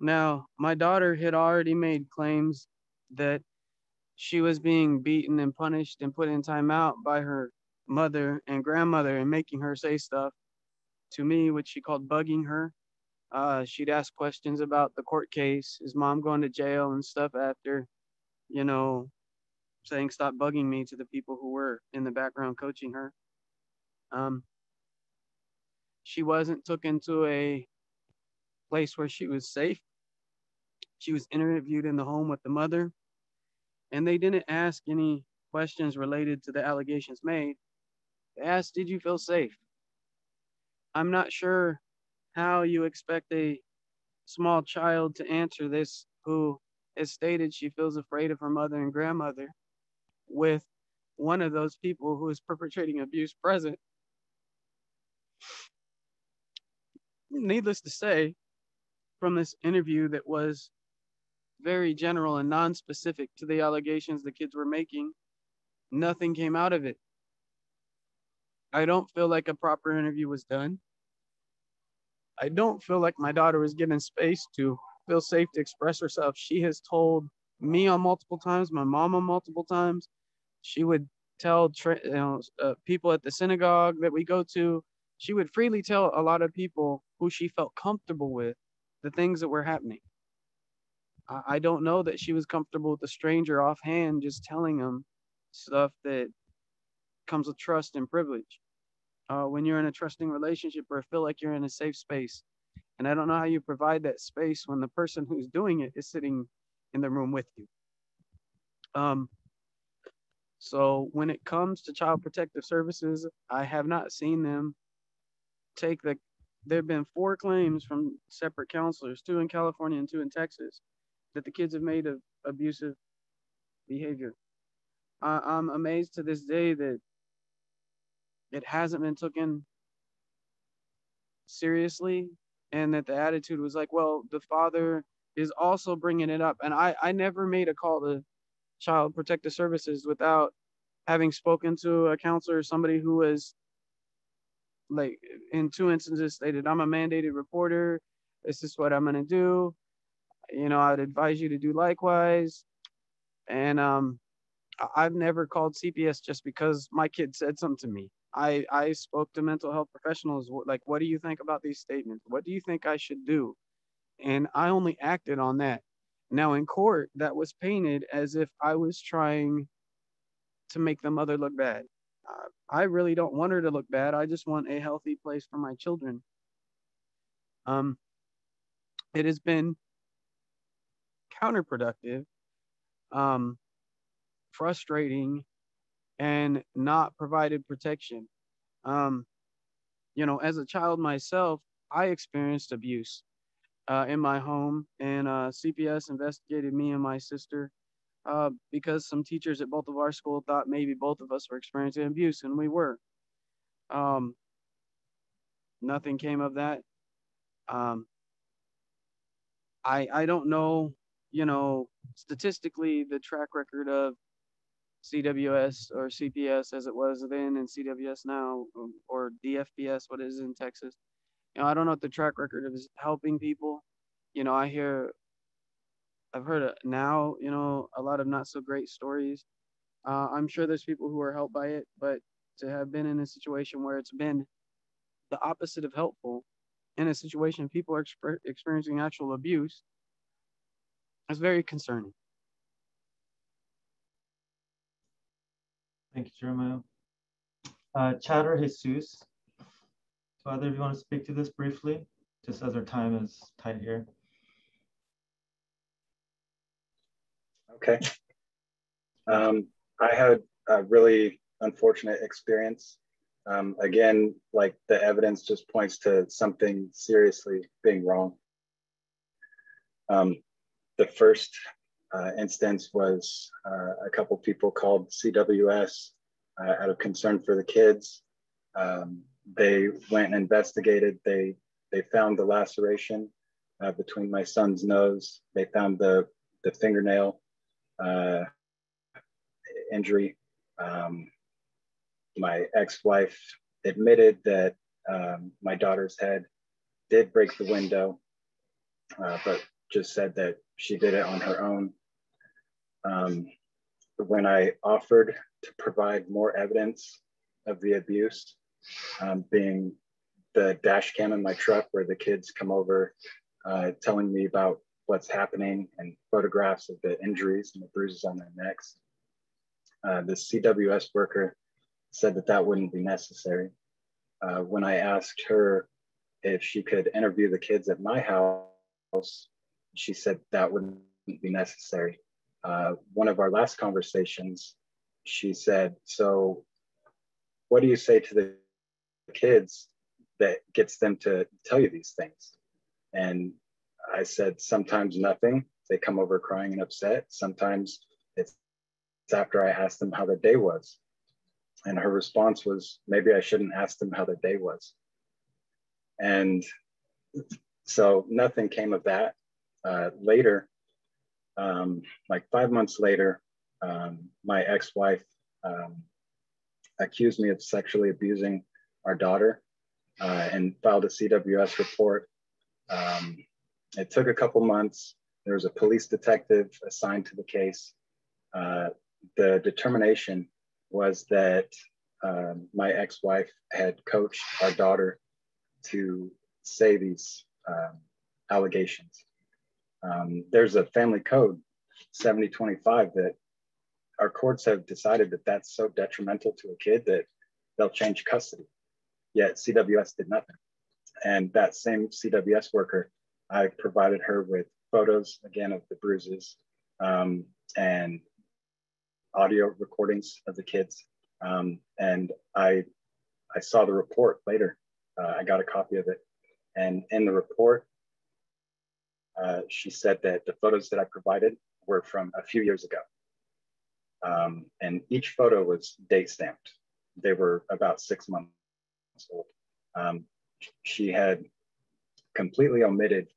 Now, my daughter had already made claims that she was being beaten and punished and put in timeout by her mother and grandmother and making her say stuff to me, which she called bugging her. She'd ask questions about the court case, his mom going to jail and stuff after, you know, saying stop bugging me to the people who were in the background coaching her. She wasn't taken to a place where she was safe. She was interviewed in the home with the mother, and they didn't ask any questions related to the allegations made. They asked, did you feel safe? I'm not sure how you expect a small child to answer this who has stated she feels afraid of her mother and grandmother with one of those people who is perpetrating abuse present. Needless to say, from this interview that was very general and non-specific to the allegations the kids were making, nothing came out of it. I don't feel like a proper interview was done. I don't feel like my daughter was given space to feel safe to express herself. She has told me on multiple times, my mom on multiple times. She would tell people at the synagogue that we go to. She would freely tell a lot of people who she felt comfortable with the things that were happening. I don't know that she was comfortable with a stranger offhand just telling them stuff that comes with trust and privilege. When you're in a trusting relationship or feel like you're in a safe space. And I don't know how you provide that space when the person who's doing it is sitting in the room with you. So when it comes to Child Protective Services, I have not seen them take there have been 4 claims from separate counselors, 2 in California and 2 in Texas, that the kids have made of abusive behavior. I'm amazed to this day that it hasn't been taken seriously, and that the attitude was like, well, the father is also bringing it up. And I never made a call to Child Protective Services without having spoken to a counselor or somebody who was, like, in 2 instances stated, I'm a mandated reporter. This is what I'm going to do. You know, I'd advise you to do likewise. And I've never called CPS just because my kid said something to me. I spoke to mental health professionals, like, what do you think about these statements? What do you think I should do? And I only acted on that. Now in court, that was painted as if I was trying to make the mother look bad. I really don't want her to look bad. I just want a healthy place for my children. It has been counterproductive, frustrating, and not provided protection. You know, as a child myself, I experienced abuse in my home, and CPS investigated me and my sister because some teachers at both of our school thought maybe both of us were experiencing abuse, and we were. Nothing came of that. I don't know, you know, statistically the track record of CWS or CPS as it was then and CWS now, or DFPS, what it is in Texas. You know, I don't know what the track record of is helping people. You know, I've heard now, you know, a lot of not so great stories. I'm sure there's people who are helped by it, but to have been in a situation where it's been the opposite of helpful, in a situation people are experiencing actual abuse, it's very concerning. Thank you, Jeremiah. Chad or Jesus, do either of you want to speak to this briefly, just as our time is tight here? Okay. I had a really unfortunate experience. Again, like the evidence just points to something seriously being wrong. The first instance was a couple people called CWS out of concern for the kids. They went and investigated. They found the laceration between my son's nose. They found the fingernail injury. My ex-wife admitted that my daughter's head did break the window, but just said that she did it on her own. When I offered to provide more evidence of the abuse, being the dash cam in my truck where the kids come over telling me about what's happening and photographs of the injuries and the bruises on their necks, the CWS worker said that that wouldn't be necessary. When I asked her if she could interview the kids at my house, she said that wouldn't be necessary. One of our last conversations, she said, so what do you say to the kids that gets them to tell you these things? And I said, sometimes nothing. They come over crying and upset. Sometimes it's after I asked them how their day was. And her response was, maybe I shouldn't ask them how their day was. And so nothing came of that. Later, like 5 months later, my ex-wife accused me of sexually abusing our daughter and filed a CWS report. It took a couple months. There was a police detective assigned to the case. The determination was that my ex-wife had coached our daughter to say these allegations. There's a family code, 7025, that our courts have decided that that's so detrimental to a kid that they'll change custody. Yet CWS did nothing. And that same CWS worker, I provided her with photos, again, of the bruises and audio recordings of the kids. And I saw the report later. I got a copy of it. And in the report, she said that the photos that I provided were from a few years ago. And each photo was date stamped. They were about 6 months old. She had completely omitted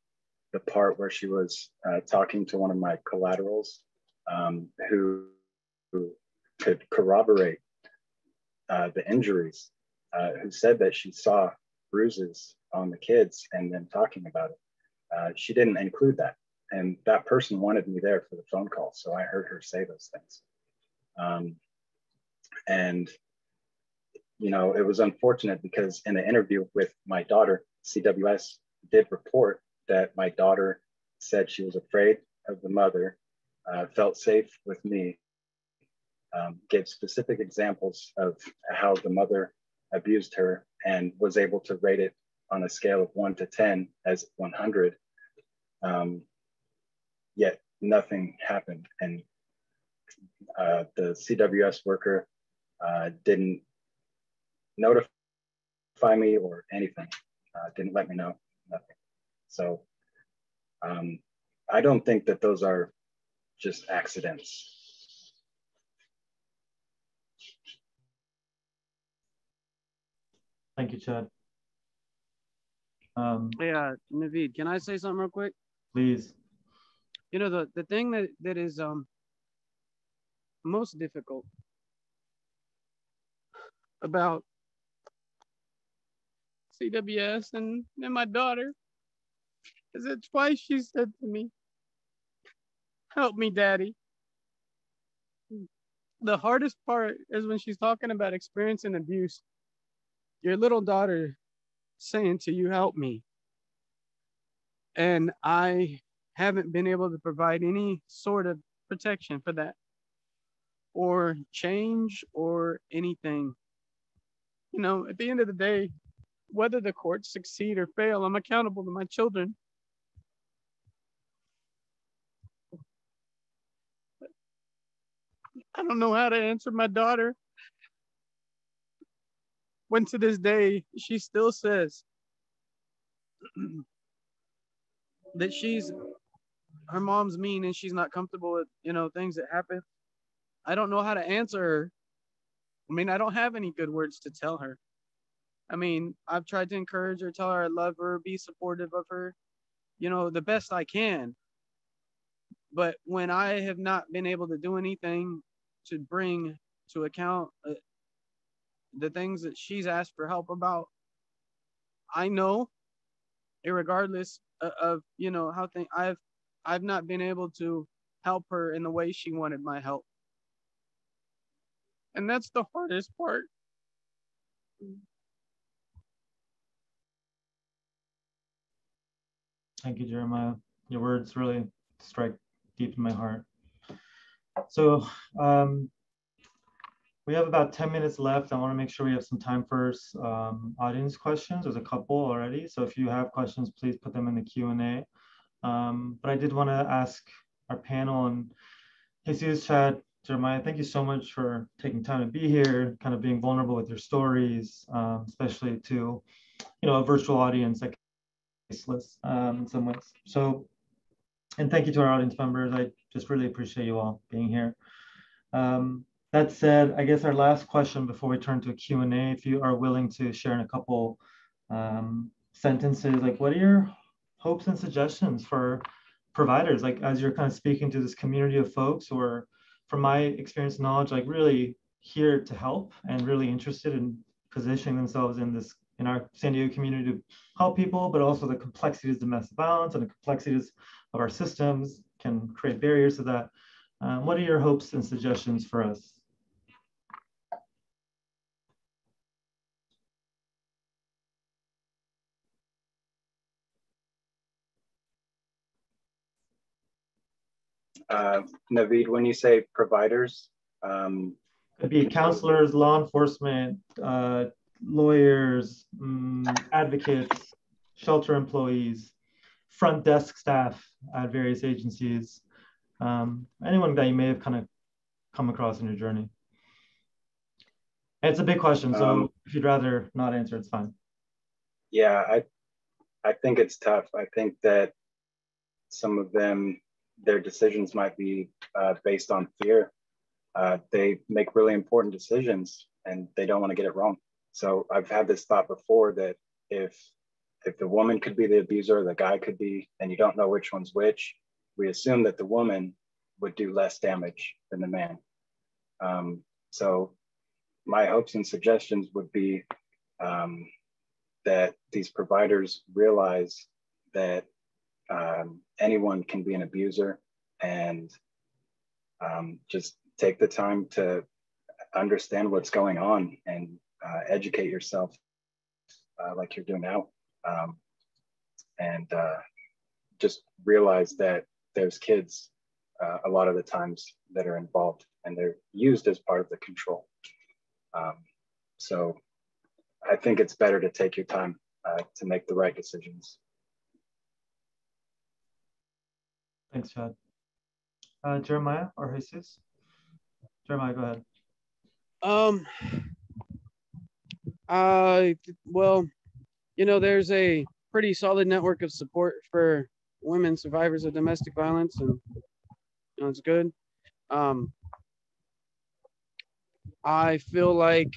the part where she was talking to one of my collaterals who could corroborate the injuries, who said that she saw bruises on the kids and then talking about it. She didn't include that. And that person wanted me there for the phone call. So I heard her say those things. And, you know, it was unfortunate because in the interview with my daughter, CWS did report that my daughter said she was afraid of the mother, felt safe with me, gave specific examples of how the mother abused her and was able to rate it on a scale of 1 to 10 as 100. Yet nothing happened. And the CWS worker didn't notify me or anything, didn't let me know, nothing. So I don't think that those are just accidents. Thank you, Chad. Yeah, Naveed, can I say something real quick? Please. You know, the thing that is most difficult about CWS and my daughter is that twice she said to me, "Help me, Daddy." The hardest part is when she's talking about experiencing abuse, your little daughter saying to you, "Help me." And I haven't been able to provide any sort of protection for that or change or anything. You know, at the end of the day, whether the courts succeed or fail, I'm accountable to my children. I don't know how to answer my daughter when to this day she still says that her mom's mean and she's not comfortable with, you know, things that happen. I don't know how to answer her. I mean, I don't have any good words to tell her. I mean, I've tried to encourage her, tell her I love her, be supportive of her, you know, the best I can. But when I have not been able to do anything to bring to account the things that she's asked for help about, I know, irregardless of you know how things, I've not been able to help her in the way she wanted my help, and that's the hardest part. Thank you, Jeremiah. Your words really strike deep in my heart. So we have about 10 minutes left. I want to make sure we have some time for audience questions. There's a couple already. So if you have questions, please put them in the Q&A. But I did want to ask our panel, and Jesus, Chad, Jeremiah, thank you so much for taking time to be here, kind of being vulnerable with your stories, especially to, you know, a virtual audience that faceless in some ways. So, and thank you to our audience members. I just really appreciate you all being here. That said, I guess our last question before we turn to a Q&A, if you are willing to share in a couple sentences, like what are your hopes and suggestions for providers? Like as you're kind of speaking to this community of folks who are, from my experience and knowledge, like really here to help and really interested in positioning themselves in our San Diego community to help people, but also the complexities of domestic violence and the complexities of our systems can create barriers to that. What are your hopes and suggestions for us? Naveed, when you say providers, could be counselors, law enforcement, lawyers, advocates, shelter employees, front desk staff at various agencies, anyone that you may have kind of come across in your journey. And it's a big question, so if you'd rather not answer, it's fine. Yeah, I think it's tough. I think that some of them, their decisions might be based on fear. They make really important decisions and they don't want to get it wrong. So I've had this thought before that if the woman could be the abuser, the guy could be, and you don't know which one's which, we assume that the woman would do less damage than the man. So my hopes and suggestions would be that these providers realize that anyone can be an abuser, and just take the time to understand what's going on and educate yourself like you're doing now. And just realize that there's kids a lot of the times that are involved and they're used as part of the control. So I think it's better to take your time to make the right decisions. Thanks, Chad. Jeremiah or Jesus? Jeremiah, go ahead. Well, you know, there's a pretty solid network of support for women survivors of domestic violence, and you know, it's good. I feel like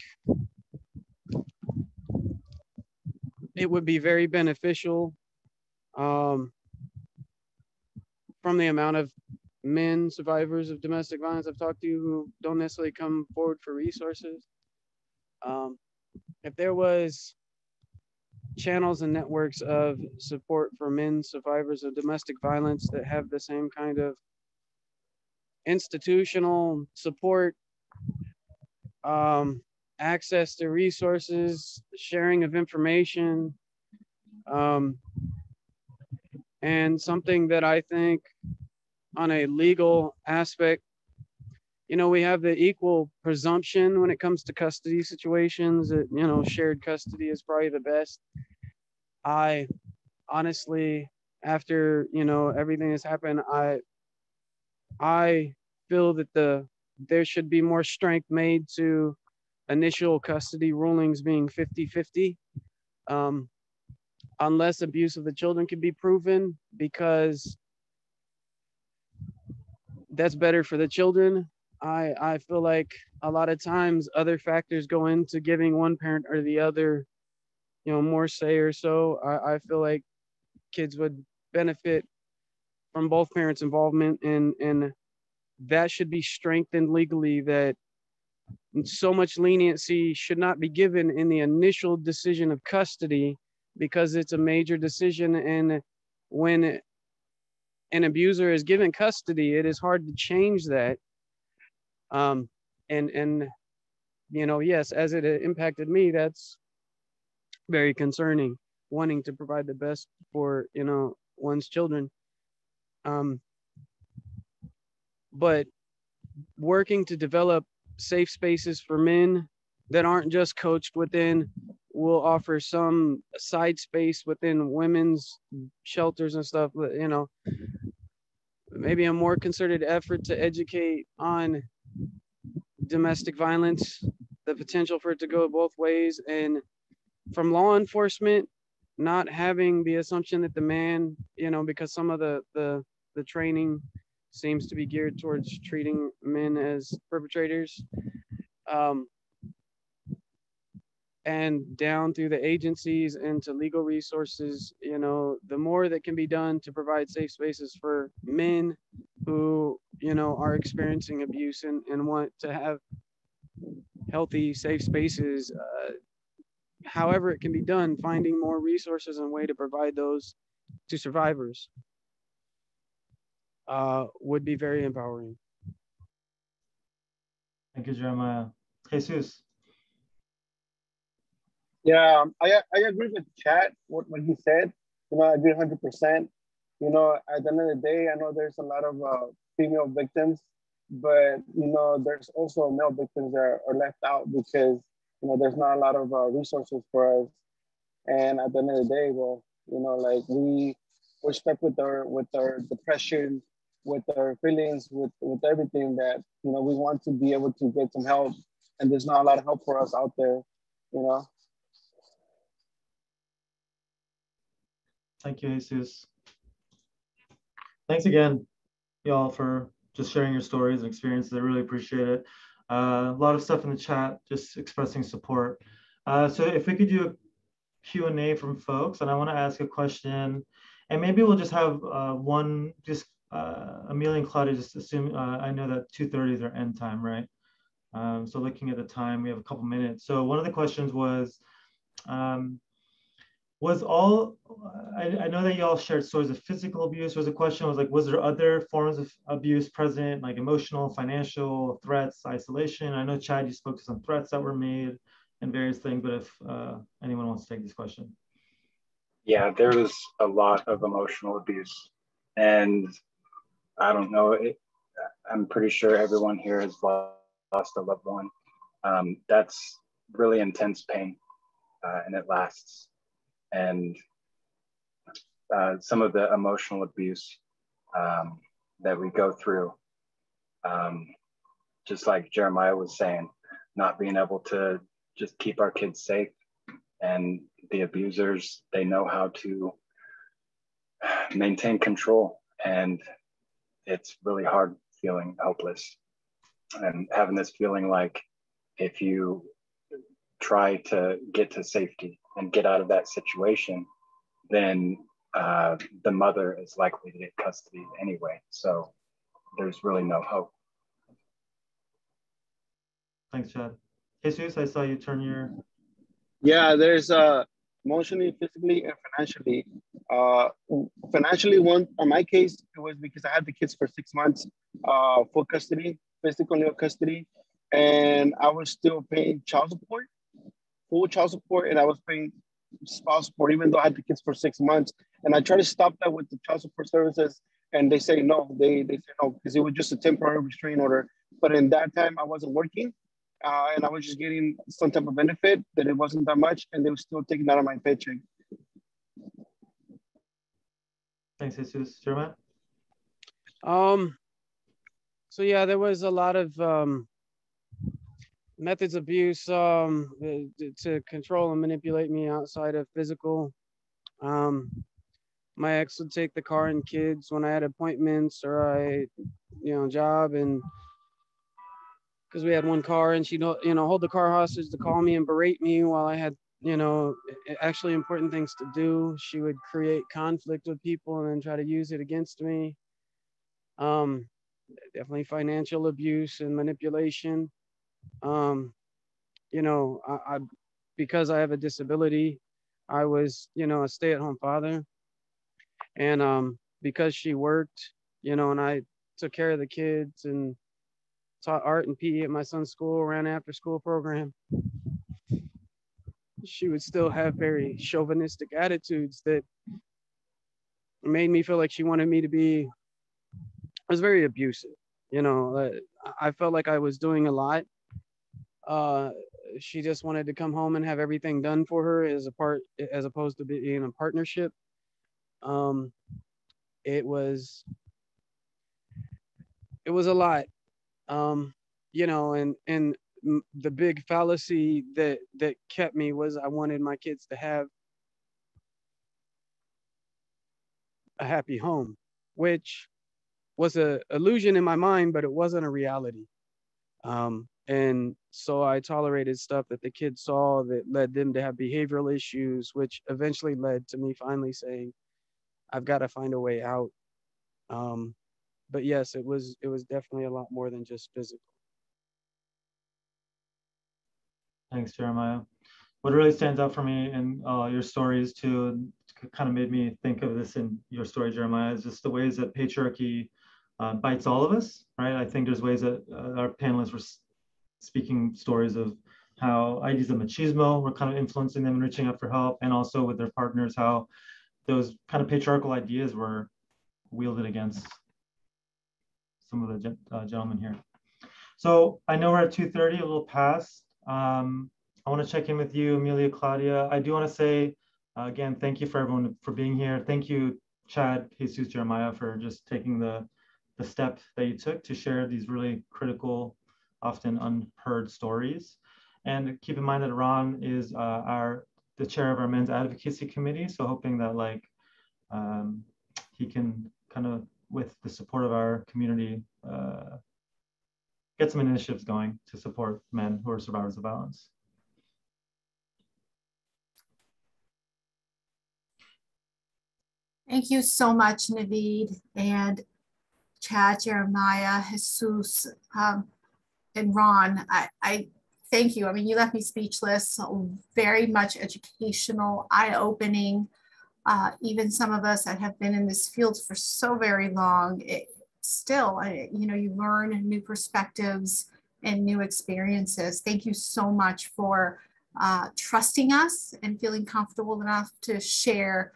it would be very beneficial from the amount of men survivors of domestic violence I've talked to who don't necessarily come forward for resources, if there was channels and networks of support for men survivors of domestic violence that have the same kind of institutional support, access to resources, sharing of information, and something that I think on a legal aspect, you know, we have the equal presumption when it comes to custody situations that, you know, shared custody is probably the best. I honestly, after, you know, everything that's happened, I feel that there should be more strength made to initial custody rulings being 50-50, unless abuse of the children can be proven, because that's better for the children. I feel like a lot of times other factors go into giving one parent or the other, you know, more say or so. I feel like kids would benefit from both parents' involvement, and that should be strengthened legally, that so much leniency should not be given in the initial decision of custody, because it's a major decision. And when an abuser is given custody, it is hard to change that. And you know, yes, as it impacted me, that's very concerning, wanting to provide the best for, you know, one's children. But working to develop safe spaces for men that aren't just coached within, will offer some side space within women's shelters and stuff, you know, maybe a more concerted effort to educate on domestic violence, the potential for it to go both ways, and from law enforcement not having the assumption that the man, you know, because some of the training seems to be geared towards treating men as perpetrators, and down through the agencies and to legal resources, you know, the more that can be done to provide safe spaces for men who, you know, are experiencing abuse and want to have healthy, safe spaces, however it can be done, finding more resources and way to provide those to survivors would be very empowering. Thank you, Jeremiah. Jesus. Yeah, I agree with Chad, what he said. You know, I agree 100%. You know, at the end of the day, I know there's a lot of female victims, but, you know, there's also male victims that are left out because, you know, there's not a lot of resources for us. And at the end of the day, well, you know, like we're stuck with our depression, with our feelings, with everything that, you know, we want to be able to get some help, and there's not a lot of help for us out there, you know. Thank you, Jesus. Thanks again, y'all, for just sharing your stories and experiences. I really appreciate it. A lot of stuff in the chat, just expressing support. So if we could do a Q&A from folks, and I want to ask a question, and maybe we'll just have one, just Amelia and Claudia, just assume, I know that 2:30 is our end time, right? So looking at the time, we have a couple minutes. So one of the questions was I know that y'all shared stories of physical abuse. The question was like, was there other forms of abuse present, like emotional, financial, threats, isolation? I know, Chad, you spoke to some threats that were made and various things, but if anyone wants to take this question. Yeah, there was a lot of emotional abuse. And I don't know, I'm pretty sure everyone here has lost a loved one. That's really intense pain, and it lasts. And some of the emotional abuse that we go through, just like Jeremiah was saying, not being able to just keep our kids safe, and the abusers, they know how to maintain control, and it's really hard feeling helpless and having this feeling like if you try to get to safety and get out of that situation, then the mother is likely to get custody anyway. So there's really no hope. Thanks, Chad. Jesus, I saw you turn your... Yeah, there's emotionally, physically, and financially. Financially, one on my case, it was because I had the kids for 6 months, full custody, physical legal custody, and I was still paying child support, full child support, and I was paying spouse support, even though I had the kids for 6 months. And I tried to stop that with the child support services, and they say no. They say no because it was just a temporary restraining order. But in that time, I wasn't working. And I was just getting some type of benefit that it wasn't that much, and they were still taking that out of my paycheck. Thanks, Jesus. Jeremiah? So yeah, there was a lot of methods of abuse to control and manipulate me outside of physical. My ex would take the car and kids when I had appointments or job, and because we had one car, and she'd hold the car hostage to call me and berate me while I had actually important things to do. She would create conflict with people and then try to use it against me. Definitely financial abuse and manipulation. Because I have a disability, I was a stay-at-home father, and because she worked, and I took care of the kids and taught art and PE at my son's school, ran an after-school program, she would still have very chauvinistic attitudes that made me feel like she wanted me to be. It was very abusive. I felt like I was doing a lot. She just wanted to come home and have everything done for her as opposed to being in a partnership. It was a lot. And the big fallacy that kept me was I wanted my kids to have a happy home, which was an illusion in my mind, but it wasn't a reality. And so I tolerated stuff that the kids saw that led them to have behavioral issues, which eventually led to me finally saying, I've got to find a way out. But yes, it was definitely a lot more than just physical. Thanks, Jeremiah. What really stands out for me in your stories too, kind of made me think of this in your story, Jeremiah, is just the ways that patriarchy bites all of us, right? I think there's ways that our panelists were speaking stories of how ideas of machismo were kind of influencing them and reaching out for help, and also with their partners, how those kind of patriarchal ideas were wielded against some of the gentlemen here. So I know we're at 2:30, a little past. I want to check in with you, Amelia, Claudia. I do want to say, again, thank you for everyone for being here. Thank you, Chad, Jesus, Jeremiah, for just taking the step that you took to share these really critical, often unheard stories. And keep in mind that Ron is the chair of our men's advocacy committee. So hoping that he can kind of, with the support of our community, get some initiatives going to support men who are survivors of violence. Thank you so much, Naveed and Chad, Jeremiah, Jesus, and Ron. I thank you. I mean, you left me speechless. Very much educational, eye-opening. Even some of us that have been in this field for so very long, you learn new perspectives and new experiences. Thank you so much for trusting us and feeling comfortable enough to share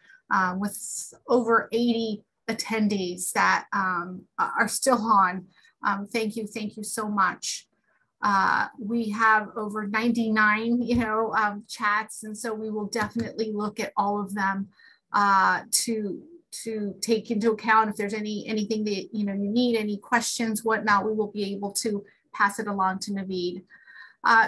with over 80 attendees that are still on. Thank you so much. We have over 99, chats, and so we will definitely look at all of them to take into account. If there's anything that you need, any questions, whatnot, we will be able to pass it along to Naveed.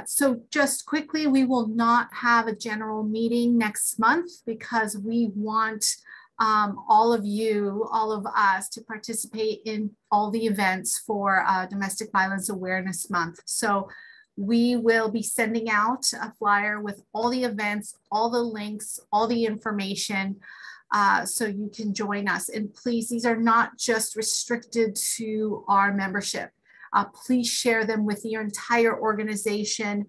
So just quickly, we will not have a general meeting next month because we want all of us to participate in all the events for Domestic Violence Awareness Month. So we will be sending out a flyer with all the events, all the links, all the information. so you can join us. And please, these are not just restricted to our membership. Please share them with your entire organization,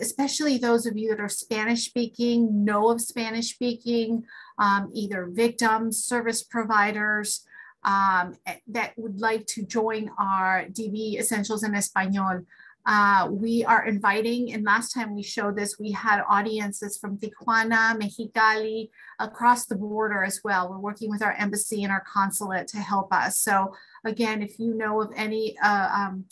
especially those of you that are Spanish speaking, know of Spanish speaking, either victims, service providers that would like to join our DV Essentials en Español. We are inviting, and last time we showed this, we had audiences from Tijuana, Mexicali, across the border as well. We're working with our embassy and our consulate to help us. So again, if you know of any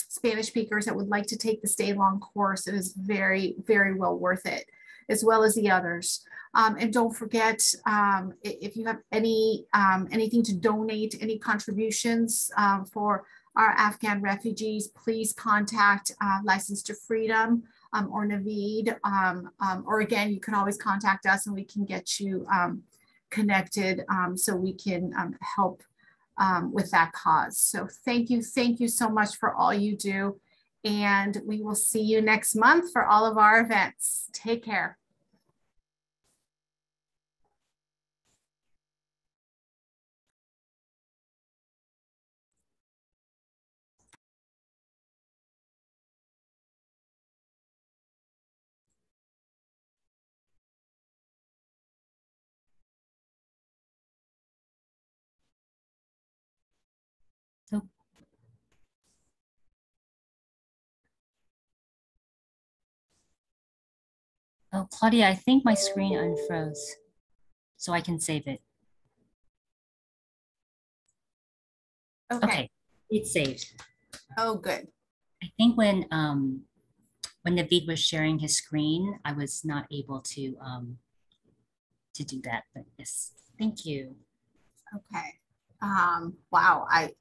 Spanish speakers that would like to take the Stay Long course, it is very, very well worth it, as well as the others. And don't forget, if you have anything to donate, any contributions for our Afghan refugees, please contact License to Freedom or Naveed, or again, you can always contact us and we can get you connected so we can help with that cause. So thank you so much for all you do. And we will see you next month for all of our events. Take care. Oh, Claudia, I think my screen unfroze, so I can save it. Okay, it's saved. Oh, good. I think when Naveed was sharing his screen, I was not able to do that, but yes, thank you. Okay. Wow, I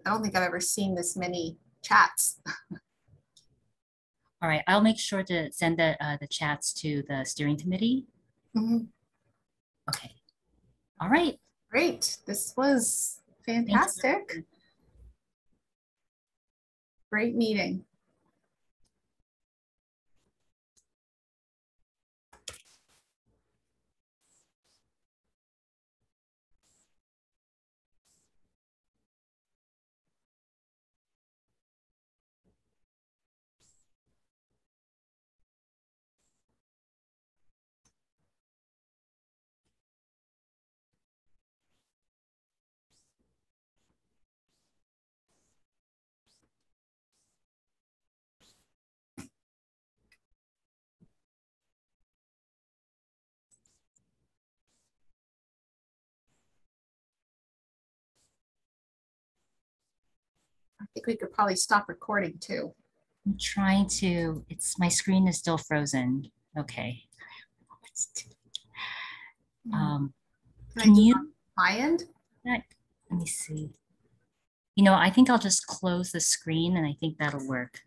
don't think I've ever seen this many chats. All right, I'll make sure to send the chats to the steering committee. Mhm. Okay. All right. Great. This was fantastic. Great meeting. I think we could probably stop recording too. I'm trying to, my screen is still frozen. Okay. Can you, my end? Let me see. You know, I think I'll just close the screen and I think that'll work.